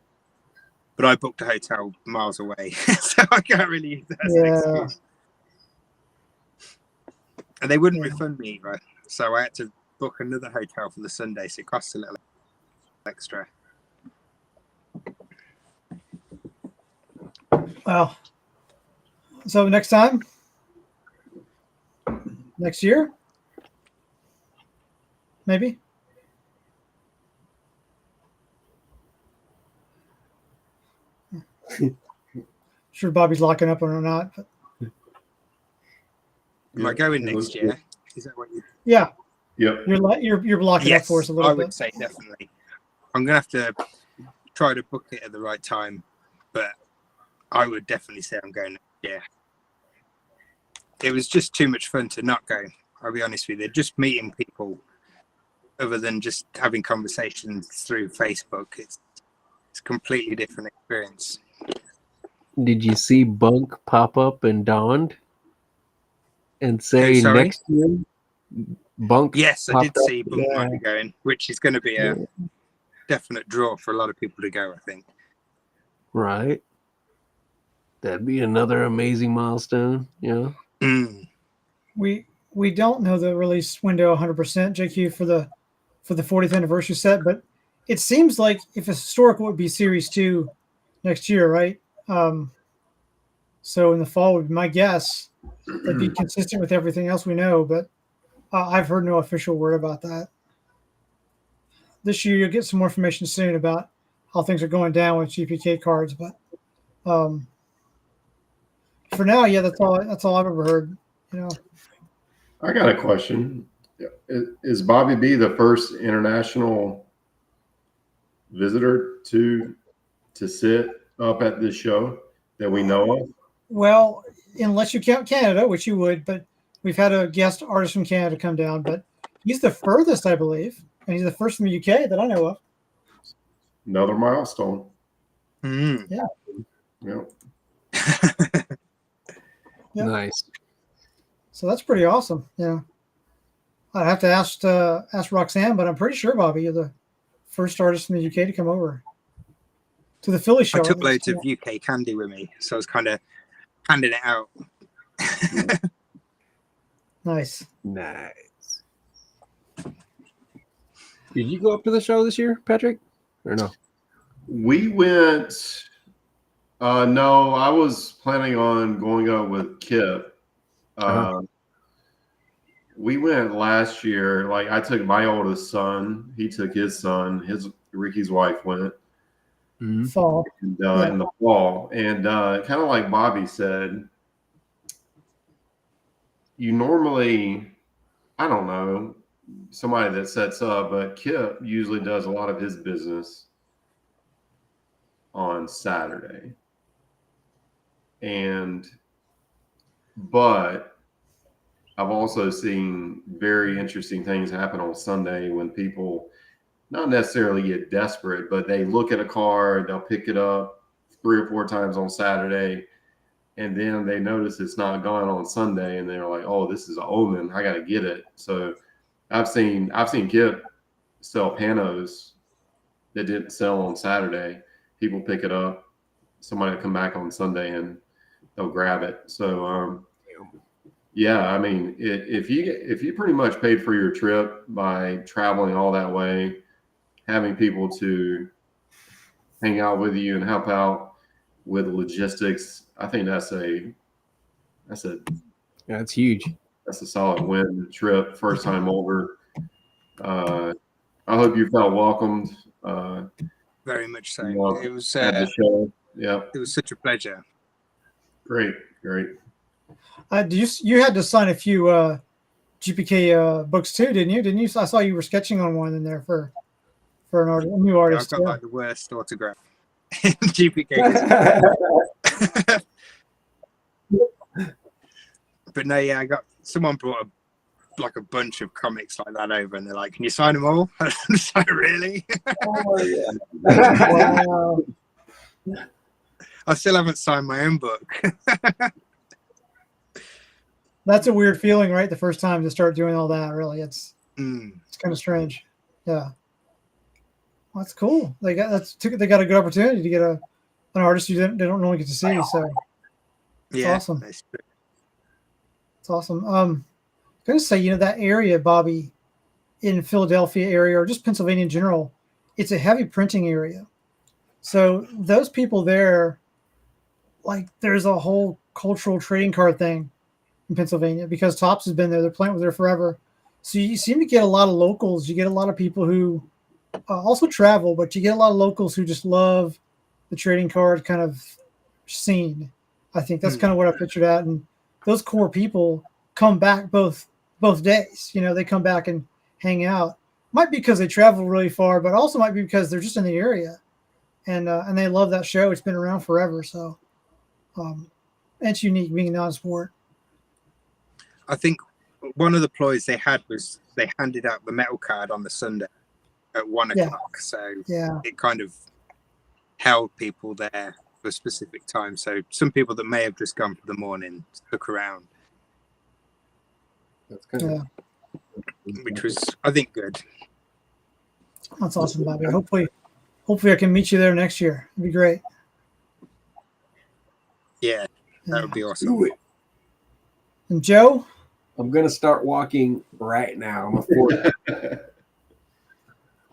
[SPEAKER 3] But I booked a hotel miles away, so I can't really use that as an excuse. And they wouldn't refund me either, so I had to book another hotel for the Sunday, so it costs a little extra.
[SPEAKER 1] Well, so next time? next year, maybe. Sure, Bobby's locking up on or not. But
[SPEAKER 3] Am I going next year? Is that what you?
[SPEAKER 1] yeah.
[SPEAKER 2] Yep.
[SPEAKER 1] You're blocking up for us a little bit.
[SPEAKER 3] I would say definitely. I'm gonna have to try to book it at the right time, but I would definitely say I'm going next year. It was just too much fun to not go. I'll be honest with you. Just meeting people, other than just having conversations through Facebook, it's a completely different experience.
[SPEAKER 4] Did you see Bunk pop up and dawned and say next year? Bunk.
[SPEAKER 3] Yes, I did see Bunk might be going, which is going to be a definite draw for a lot of people to go, I think.
[SPEAKER 4] Right. That'd be another amazing milestone. Yeah.
[SPEAKER 1] We don't know the release window 100%, JQ, for the 40th anniversary set, but it seems like if it's historical, it would be Series 2 next year, right? So in the fall would be my guess. That'd be consistent with everything else we know, but I've heard no official word about that. This year you'll get some more information soon about how things are going down with GPK cards, but for now, yeah, that's all I've ever heard. You know,
[SPEAKER 2] I got a question. Is Bobby B the first international visitor to sit up at this show that we know of?
[SPEAKER 1] Well, unless you count Canada, which you would, but we've had a guest artist from Canada come down, but he's the furthest, I believe, and he's the first from the UK that I know of.
[SPEAKER 2] Another milestone.
[SPEAKER 1] Yeah.
[SPEAKER 2] Yep.
[SPEAKER 1] Yep.
[SPEAKER 4] Nice.
[SPEAKER 1] So that's pretty awesome. Yeah. I'd have to ask Roxanne, but I'm pretty sure, Bobby, you're the first artist in the UK to come over to the Philly show.
[SPEAKER 3] I took loads of UK candy with me, so I was kind of handing it out.
[SPEAKER 1] Nice.
[SPEAKER 4] Did you go up to the show this year, Patrick? Or no?
[SPEAKER 2] We went. No, I was planning on going up with Kip. We went last year. Like, I took my oldest son. He took his son. Ricky's wife went.
[SPEAKER 1] Fall.
[SPEAKER 2] And, in the fall. And kind of like Bobby said, you normally, I don't know, somebody that sets up, but Kip usually does a lot of his business on Saturday. But I've also seen very interesting things happen on Sunday when people not necessarily get desperate, but they look at a car, they'll pick it up 3 or 4 times on Saturday, and then they notice it's not gone on Sunday, and they're like, "Oh, this is an omen. I got to get it." So I've seen Kip sell panos that didn't sell on Saturday. People pick it up, somebody will come back on Sunday and they'll grab it. So yeah, I mean, if you pretty much paid for your trip by traveling all that way, having people to hang out with you and help out with logistics, I think that's
[SPEAKER 4] huge.
[SPEAKER 2] That's a solid win trip. First time over. I hope you felt welcomed.
[SPEAKER 3] Very much so. It was
[SPEAKER 2] at the show. Yeah,
[SPEAKER 3] it was such a pleasure.
[SPEAKER 2] Great.
[SPEAKER 1] You had to sign a few GPK books too, didn't you? I saw you were sketching on one in there for a new artist.
[SPEAKER 3] I've got like the worst autograph in GPK. But no, yeah, someone brought a bunch of comics like that over, and they're like, "Can you sign them all?" I was like, "Really?"
[SPEAKER 1] Oh, yeah. Wow.
[SPEAKER 3] I still haven't signed my own book.
[SPEAKER 1] That's a weird feeling, right? The first time to start doing all that, really, it's kind of strange. Yeah, well, that's cool. They got a good opportunity to get an artist they don't normally get to see. So it's awesome. It's awesome. I'm gonna say, that area, Bobby, in Philadelphia area or just Pennsylvania in general, it's a heavy printing area. So those people there, like, there's a whole cultural trading card thing in Pennsylvania because Tops has been there. Their plant was there forever. So you seem to get a lot of locals. You get a lot of people who also travel, but you get a lot of locals who just love the trading card kind of scene. I think that's kind of what I pictured at. And those core people come back both days. You know, they come back and hang out. Might be because they travel really far, but also might be because they're just in the area, and they love that show. It's been around forever, so it's unique being non-sport.
[SPEAKER 3] I think one of the ploys they had was they handed out the metal card on the Sunday at 1 o'clock. So it kind of held people there for a specific time. So some people that may have just gone for the morning stuck around.
[SPEAKER 4] That's good.
[SPEAKER 3] Which was, I think, good.
[SPEAKER 1] That's awesome, Bobby. Hopefully I can meet you there next year. It'd be great.
[SPEAKER 3] Yeah, that would be awesome.
[SPEAKER 4] Do it.
[SPEAKER 1] And Joe?
[SPEAKER 4] I'm going to start walking right now. I'm a 40.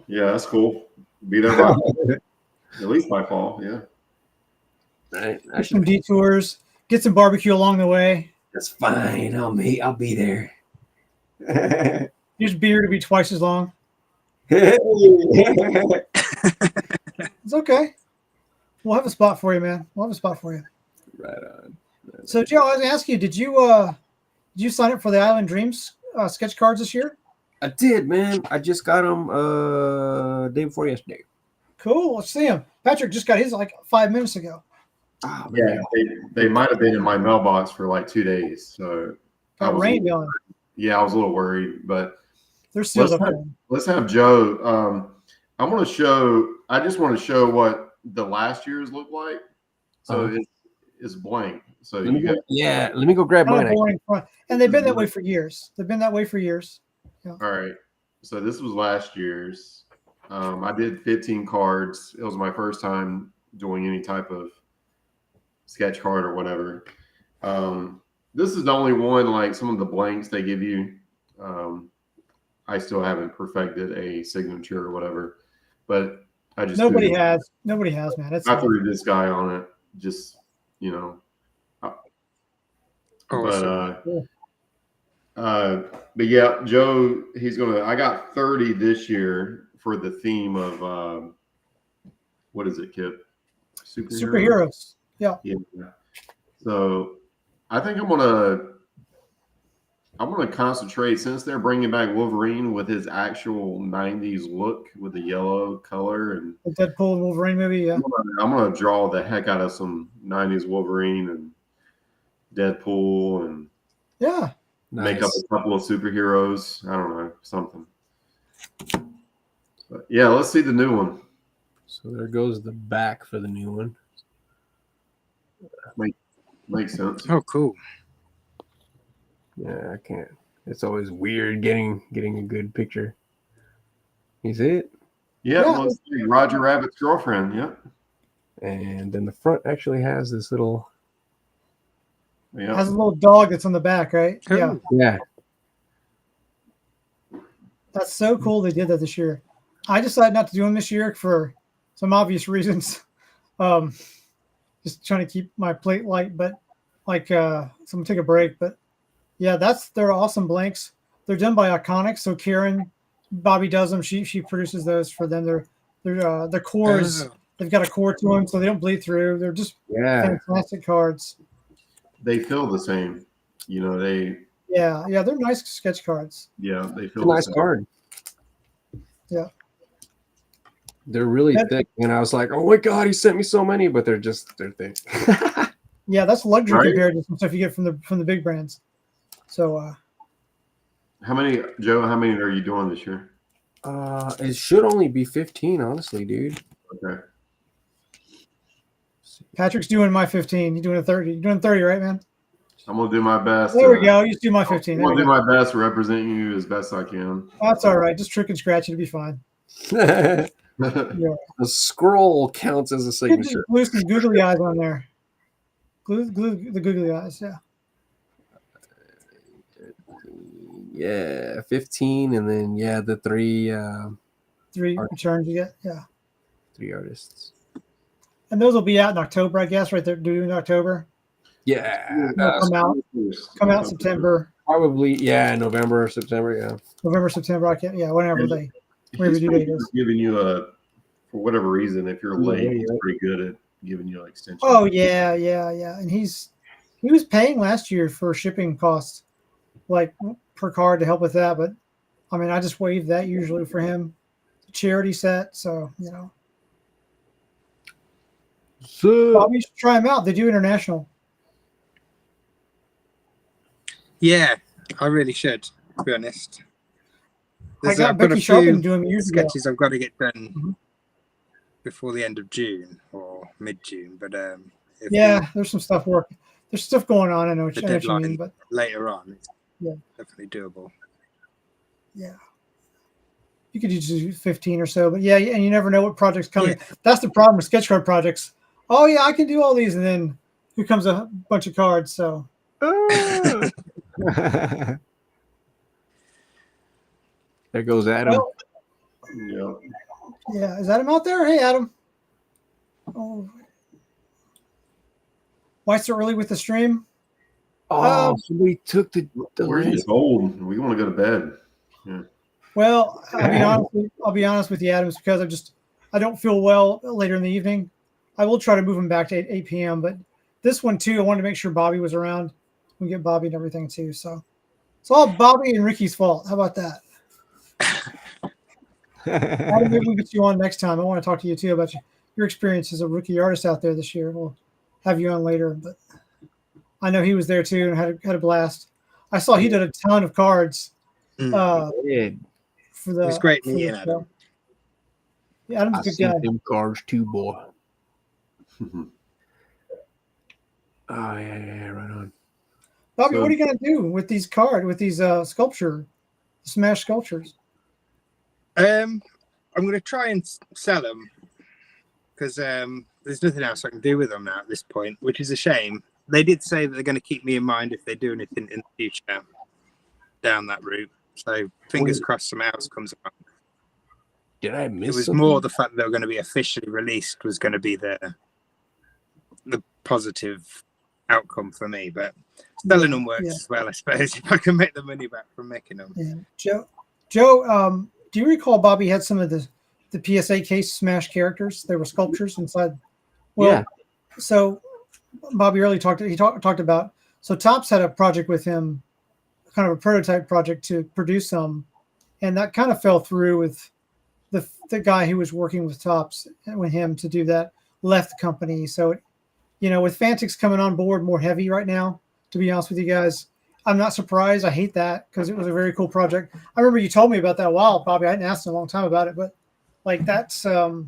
[SPEAKER 2] Yeah, that's cool. Be there by at least by fall. Yeah.
[SPEAKER 4] Right.
[SPEAKER 1] Some detours. Get some barbecue along the way.
[SPEAKER 4] That's fine. I'll be there.
[SPEAKER 1] Use beer to be twice as long.
[SPEAKER 4] Right
[SPEAKER 1] It's okay. We'll have a spot for you, man. We'll have a spot for you.
[SPEAKER 4] on.
[SPEAKER 1] So, Joe, I was going to ask you, did you sign up for the Island Dreams sketch cards this year?
[SPEAKER 4] I did, man. I just got them day before yesterday.
[SPEAKER 1] Cool. Let's see him. Patrick just got his like 5 minutes ago.
[SPEAKER 4] Oh,
[SPEAKER 2] Yeah, they might have been in my mailbox for like 2 days. So
[SPEAKER 1] Got rain going.
[SPEAKER 2] Yeah, I was a little worried, but
[SPEAKER 1] They're sealed
[SPEAKER 2] let's
[SPEAKER 1] up.
[SPEAKER 2] let's have Joe. I just want to show what the last year's looked like. So it's blank. So
[SPEAKER 4] let me go grab mine.
[SPEAKER 1] And they've been that way for years. Yeah.
[SPEAKER 2] All right. So this was last year's. I did 15 cards. It was my first time doing any type of sketch card or whatever. This is the only one, like some of the blanks they give you. I still haven't perfected a signature or whatever, but I just
[SPEAKER 1] nobody has, man.
[SPEAKER 2] I threw this guy on it, just but yeah, Joe, I got 30 this year for the theme of what is it, Kip?
[SPEAKER 1] Superheroes. Yeah.
[SPEAKER 2] So I think I'm gonna concentrate, since they're bringing back Wolverine with his actual 90s look with the yellow color and
[SPEAKER 1] the Deadpool and Wolverine movie. Yeah.
[SPEAKER 2] I'm gonna draw the heck out of some 90s Wolverine and Deadpool and make up a couple of superheroes. I don't know, something. But yeah, let's see the new one.
[SPEAKER 4] So there goes the back for the new one.
[SPEAKER 2] Makes sense.
[SPEAKER 3] Oh, cool.
[SPEAKER 4] Yeah, I can't. It's always weird getting a good picture. You see it?
[SPEAKER 2] Yeah. Let's see. Roger Rabbit's girlfriend. Yeah.
[SPEAKER 4] And then the front actually has this little.
[SPEAKER 1] Yeah. Has a little dog that's on the back, right?
[SPEAKER 3] Cool.
[SPEAKER 1] Yeah.
[SPEAKER 4] Yeah.
[SPEAKER 1] That's so cool they did that this year. I decided not to do them this year for some obvious reasons. Just trying to keep my plate light, but so I'm gonna take a break. But yeah, they're awesome blanks. They're done by Iconic. So Karen, Bobby does them. She produces those for them. Their cores. They've got a core to them, so they don't bleed through. They're just fantastic cards.
[SPEAKER 2] They feel the same, They
[SPEAKER 1] they're nice sketch cards.
[SPEAKER 2] Yeah, they feel
[SPEAKER 4] a nice card.
[SPEAKER 1] Yeah,
[SPEAKER 4] they're really thick, and I was like, "Oh my god, he sent me so many!" But they're thick.
[SPEAKER 1] Yeah, that's luxury compared to some stuff you get from the big brands. So,
[SPEAKER 2] how many are you doing this year?
[SPEAKER 4] It should only be 15, honestly, dude.
[SPEAKER 2] Okay.
[SPEAKER 1] Patrick's doing my 15. You're doing a 30. You're doing 30, right, man?
[SPEAKER 2] I'm gonna do my best.
[SPEAKER 1] There we go. You do my 15.
[SPEAKER 2] I'm gonna do my best to represent you as best I can.
[SPEAKER 1] That's all right. Just trick and scratch. It'll be fine.
[SPEAKER 4] The scroll counts as a signature.
[SPEAKER 1] Glue some googly eyes on there. Glue the googly eyes. Yeah.
[SPEAKER 4] Yeah, 15, and then the three
[SPEAKER 1] returns you get. Yeah.
[SPEAKER 4] 3 artists.
[SPEAKER 1] And those will be out in October, I guess, right there, due in October.
[SPEAKER 4] Yeah.
[SPEAKER 1] Come out September.
[SPEAKER 4] Probably, yeah, November or September, yeah.
[SPEAKER 1] November, September. I can't. Yeah, whenever
[SPEAKER 2] He's
[SPEAKER 1] due date is.
[SPEAKER 2] giving you for whatever reason, if you're late, he's pretty good at giving you an extension.
[SPEAKER 1] Oh yeah. And he was paying last year for shipping costs, like per card to help with that. But I mean, I just waive that usually for him. Charity set, so
[SPEAKER 4] So
[SPEAKER 1] Bobby, you should try them out. They do international.
[SPEAKER 3] Yeah, I really should, to be honest.
[SPEAKER 1] I've got Becky Sharpin doing years
[SPEAKER 3] sketches I've got to get done before the end of June or mid-June, but
[SPEAKER 1] there's some stuff there's stuff going on. I know what you mean, but
[SPEAKER 3] later on, it's definitely doable.
[SPEAKER 1] Yeah, you could do 15 or so, but and you never know what project's coming. Yeah. That's the problem with sketch card projects. Oh yeah, I can do all these, and then here comes a bunch of cards. So.
[SPEAKER 4] There goes Adam.
[SPEAKER 1] Yeah, is Adam out there? Hey, Adam. Oh, why so early with the stream?
[SPEAKER 4] Oh, somebody took the
[SPEAKER 2] we're just old. We want to go to bed. Yeah.
[SPEAKER 1] Well, I'll be honest with you, Adam, because I don't feel well later in the evening. I will try to move him back to 8 p.m. But this one too, I wanted to make sure Bobby was around. We get Bobby and everything too. So it's all Bobby and Ricky's fault. How about that? Adam, maybe we'll get you on next time. I want to talk to you too about your experience as a rookie artist out there this year. We'll have you on later, but I know he was there too and had a blast. I saw he did a ton of cards.
[SPEAKER 3] For the it's great meeting Adam.
[SPEAKER 1] Yeah, Adam's a good guy.
[SPEAKER 4] Them cards too, boy. Oh yeah, right on.
[SPEAKER 1] Bobby, what are you gonna do with these smash sculptures?
[SPEAKER 3] I'm gonna try and sell them because there's nothing else I can do with them now at this point, which is a shame. They did say that they're going to keep me in mind if they do anything in the future down that route. So fingers crossed some else comes along.
[SPEAKER 4] Did I miss?
[SPEAKER 3] It was
[SPEAKER 4] something?
[SPEAKER 3] more the fact that they were going to be officially released was going to be the positive outcome for me, but selling them works as well, I suppose, if I can make the money back from making them.
[SPEAKER 1] Yeah. Joe, do you recall Bobby had some of the PSA case smash characters? They were sculptures inside. Well, so Bobby early talked about, so Topps had a project with him, kind of a prototype project to produce some, and that kind of fell through with the guy who was working with Topps and with him to do that left the company. So, with Fantix coming on board more heavy right now, to be honest with you guys, I'm not surprised. I hate that because it was a very cool project. I remember you told me about that a while, Bobby. I hadn't asked in a long time about it, but like that's their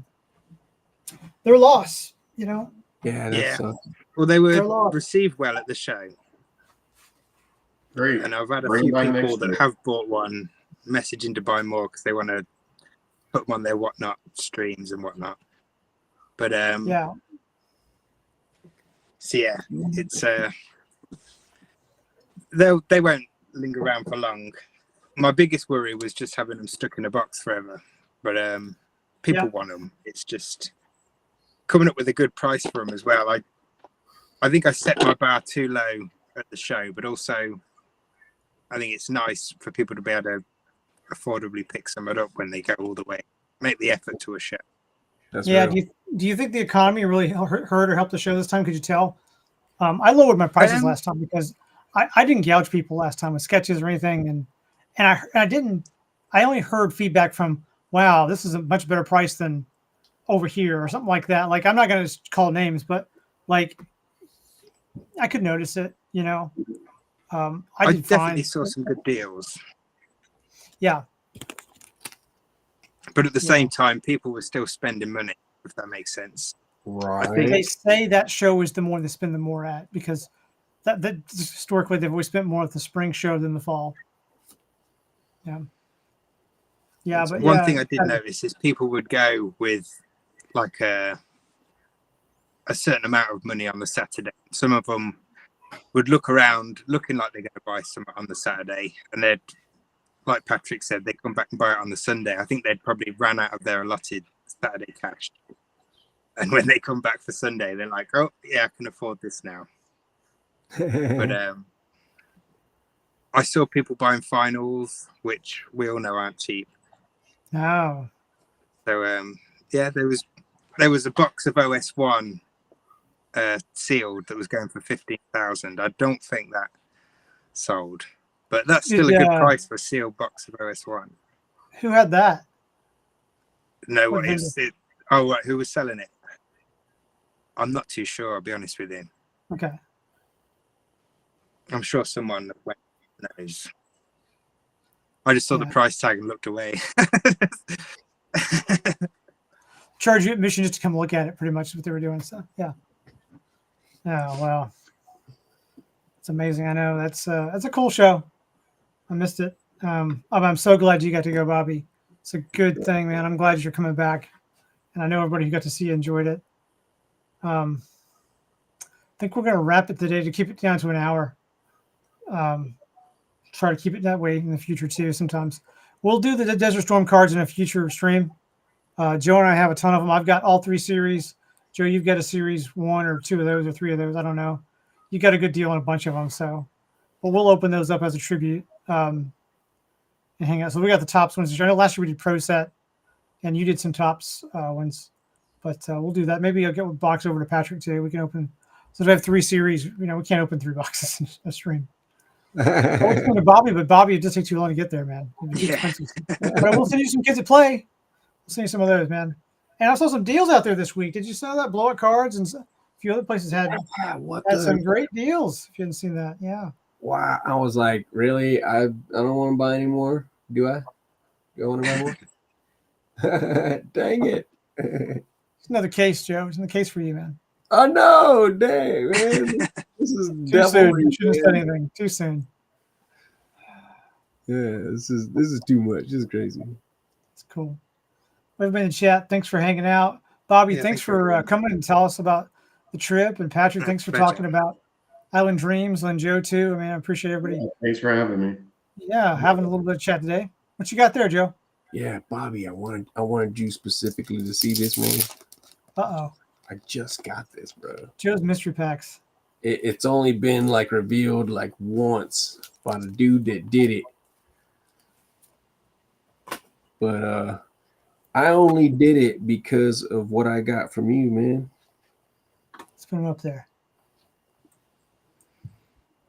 [SPEAKER 1] loss,
[SPEAKER 4] Yeah, that's
[SPEAKER 3] well, they were received well at the show.
[SPEAKER 2] Great.
[SPEAKER 3] And I've had a few people that have bought one messaging to buy more because they want to put them on their whatnot streams and whatnot. But so it's they won't linger around for long. My biggest worry was just having them stuck in a box forever. But people want them. It's just coming up with a good price for them as well. I think I set my bar too low at the show, but also I think it's nice for people to be able to affordably pick some up when they go all the way, make the effort to a show.
[SPEAKER 4] That's real.
[SPEAKER 1] Do you think the economy really hurt or helped the show this time? Could you tell? I lowered my prices last time because I didn't gouge people last time with sketches or anything, and I only heard feedback from, wow, this is a much better price than over here or something like that. Like, I'm not going to call names, but like I could notice it, I
[SPEAKER 3] definitely saw some good deals.
[SPEAKER 1] Yeah.
[SPEAKER 3] But at the same time, people were still spending money, if that makes sense.
[SPEAKER 4] Right.
[SPEAKER 1] I think they say that show is the more they spend the more at, because that historically they've always spent more at the spring show than the fall. Yeah, but
[SPEAKER 3] one thing I did notice is people would go with like a certain amount of money on the Saturday. Some of them would look around looking like they're going to buy something on the Saturday, and they'd, like Patrick said, they'd come back and buy it on the Sunday. I think they'd probably ran out of their allotted Saturday cash. And when they come back for Sunday, they're like, oh, yeah, I can afford this now. But I saw people buying finals, which we all know aren't cheap.
[SPEAKER 1] Oh.
[SPEAKER 3] So yeah, there was a box of OS1 sealed that was going for 15,000. I don't think that sold, but that's still a good price for a sealed box of OS1.
[SPEAKER 1] Who had that?
[SPEAKER 3] No, oh right, who was selling it? I'm not too sure. I'll be honest with you.
[SPEAKER 1] Okay.
[SPEAKER 3] I'm sure someone knows. I just saw the price tag and looked away.
[SPEAKER 1] Charge you admission just to come look at it, pretty much is what they were doing. So yeah. Oh well. It's amazing. I know that's a cool show. I missed it. I'm so glad you got to go, Bobby. It's a good thing, man. I'm glad you're coming back. And I know everybody who got to see you enjoyed it. I think we're going to wrap it today to keep it down to an hour. Try to keep it that way in the future too. Sometimes we'll do the Desert Storm cards in a future stream. Joe and I have a ton of them. I've got all 3 series. Joe, you've got a series 1 or 2 of those or 3 of those. I don't know. You got a good deal on a bunch of them. So, but we'll open those up as a tribute and hang out. So we got the tops ones. I know last year we did Pro Set, and you did some tops ones, but we'll do that. Maybe I'll get a box over to Patrick too. We can open. Since we have 3 series, we can't open 3 boxes in a stream. I was going to Bobby, but Bobby, it just takes too long to get there, man.
[SPEAKER 3] Yeah.
[SPEAKER 1] But we'll send you some kids to play. We'll send you some of those, man. And I saw some deals out there this week. Did you saw that? Blowout Cards and a few other places had some great deals. If you hadn't seen that, yeah.
[SPEAKER 4] Wow, I was like, really? I don't want to buy anymore. Do I? Do I want to buy more? Dang it!
[SPEAKER 1] It's another case, Joe. It's in the case for you, man.
[SPEAKER 4] Oh no, dang, man. This is
[SPEAKER 1] too soon. You shouldn't have said anything. Too soon.
[SPEAKER 4] Yeah, this is too much. This is crazy.
[SPEAKER 1] It's cool. Everybody in the chat, thanks for hanging out. Bobby, thanks for coming and tell us about the trip. And Patrick, thanks for talking about Island Dreams. And Joe too. I mean, I appreciate everybody.
[SPEAKER 2] Yeah, thanks for having me.
[SPEAKER 1] Yeah, having a little bit of chat today. What you got there, Joe?
[SPEAKER 4] Yeah, Bobby, I wanted you specifically to see this, man.
[SPEAKER 1] Uh-oh.
[SPEAKER 4] I just got this, bro.
[SPEAKER 1] Joe's mystery packs.
[SPEAKER 4] It's only been like revealed like once by the dude that did it. But I only did it because of what I got from you, man.
[SPEAKER 1] Let's put him up there.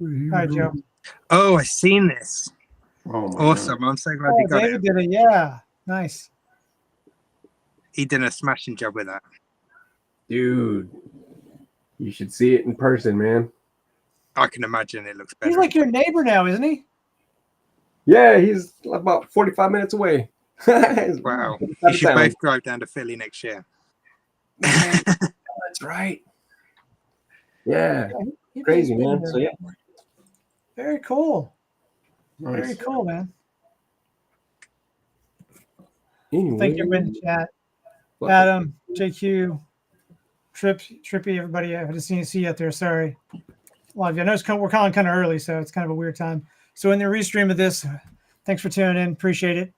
[SPEAKER 1] All right, Joe.
[SPEAKER 3] Oh, I've seen this.
[SPEAKER 2] Oh,
[SPEAKER 3] awesome. God. I'm so glad you got
[SPEAKER 1] David
[SPEAKER 3] it.
[SPEAKER 1] Did it. Yeah, nice.
[SPEAKER 3] He did a smashing job with that.
[SPEAKER 4] Dude, you should see it in person, man.
[SPEAKER 3] I can imagine it looks better.
[SPEAKER 1] He's like your neighbor now, isn't he?
[SPEAKER 4] Yeah, he's about 45 minutes away.
[SPEAKER 3] Wow. You should both drive down to Philly next year.
[SPEAKER 4] That's right. Yeah. Crazy, man. So, yeah.
[SPEAKER 1] Very cool.
[SPEAKER 2] Nice.
[SPEAKER 1] Very cool, man.
[SPEAKER 4] Anyway.
[SPEAKER 1] Thank you in the chat. Adam, JQ, Trippy, everybody. I haven't see you out there. Sorry. A lot of you. I know we're calling kind of early, so it's kind of a weird time. So in the restream of this, thanks for tuning in. Appreciate it.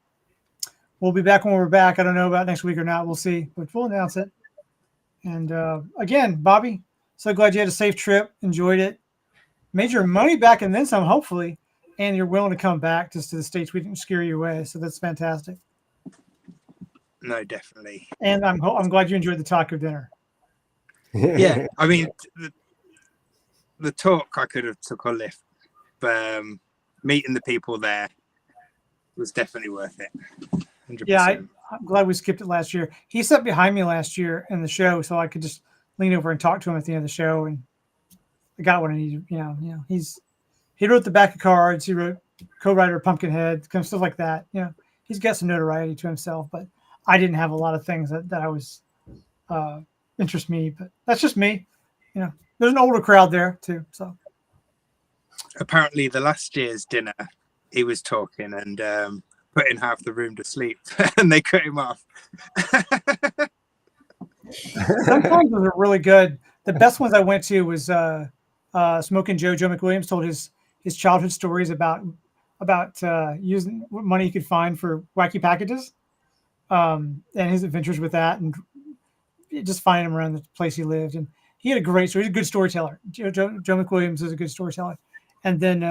[SPEAKER 1] We'll be back when we're back. I don't know about next week or not. We'll see, but we'll announce it. And again, Bobby, so glad you had a safe trip. Enjoyed it. Made your money back and then some, hopefully. And you're willing to come back just to the States. We didn't scare you away. So that's fantastic.
[SPEAKER 3] No, definitely.
[SPEAKER 1] And I'm glad you enjoyed the taco dinner.
[SPEAKER 3] Yeah, I mean, the talk I could have took a lift, but meeting the people there was definitely worth it. 100%.
[SPEAKER 1] Yeah, I'm glad we skipped it last year. He sat behind me last year in the show, so I could just lean over and talk to him at the end of the show, and I got what I needed. You know, he wrote the back of cards. He wrote co-writer Pumpkinhead, kind of stuff like that. You know, he's got some notoriety to himself, but I didn't have a lot of things that I was interest me. But that's just me. You know, there's an older crowd there too. So
[SPEAKER 3] apparently, the last year's dinner, he was talking and putting half the room to sleep, and they cut him off.
[SPEAKER 1] Sometimes those are really good. The best ones I went to was Smoking Joe McWilliams told his childhood stories about using what money he could find for wacky packages, and his adventures with that, and just finding him around the place he lived. And he had a great story. He's a good storyteller. Joe McWilliams is a good storyteller. And then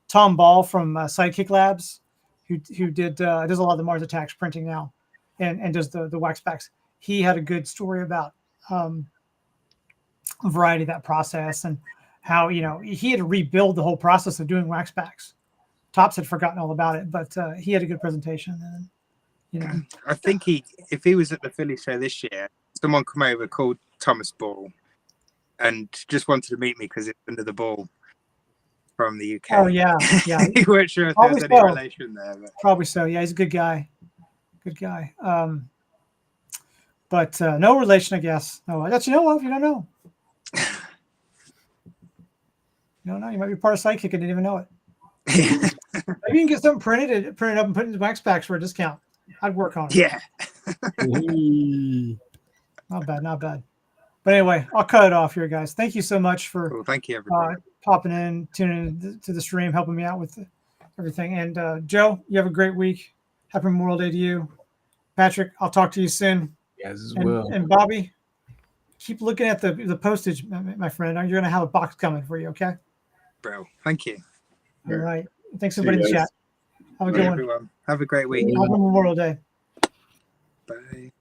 [SPEAKER 1] Tom Ball from Sidekick Labs, who does a lot of the Mars Attacks printing now, and does the wax packs. He had a good story about a variety of that process and how he had to rebuild the whole process of doing wax packs. Tops had forgotten all about it, but he had a good presentation. And
[SPEAKER 3] I think if he was at the Philly show this year, someone come over called Thomas Ball and just wanted to meet me because it's under the ball from the UK.
[SPEAKER 1] Oh yeah.
[SPEAKER 3] We weren't sure if there was any relation there. But...
[SPEAKER 1] Probably so. Yeah, he's a good guy. Good guy. But no relation, I guess. No, that you know of. You don't know. You don't know. You might be part of Sidekick and didn't even know it. Maybe you can get something printed up and put in the wax packs for a discount. I'd work on it.
[SPEAKER 3] Yeah.
[SPEAKER 1] Not bad. But anyway, I'll cut it off here, guys. Thank you so much for
[SPEAKER 3] thank you, everybody.
[SPEAKER 1] Popping in, tuning in to the stream, helping me out with everything. And Joe, you have a great week. Happy Memorial Day to you. Patrick, I'll talk to you soon.
[SPEAKER 4] Yes, as well.
[SPEAKER 1] And Bobby, keep looking at the postage, my friend. You're going to have a box coming for you, okay?
[SPEAKER 3] Bro, thank you.
[SPEAKER 1] All right. Thanks, everybody in the chat. Have a good one.
[SPEAKER 3] Everyone. Have a great week.
[SPEAKER 1] Happy Memorial Day.
[SPEAKER 3] Bye.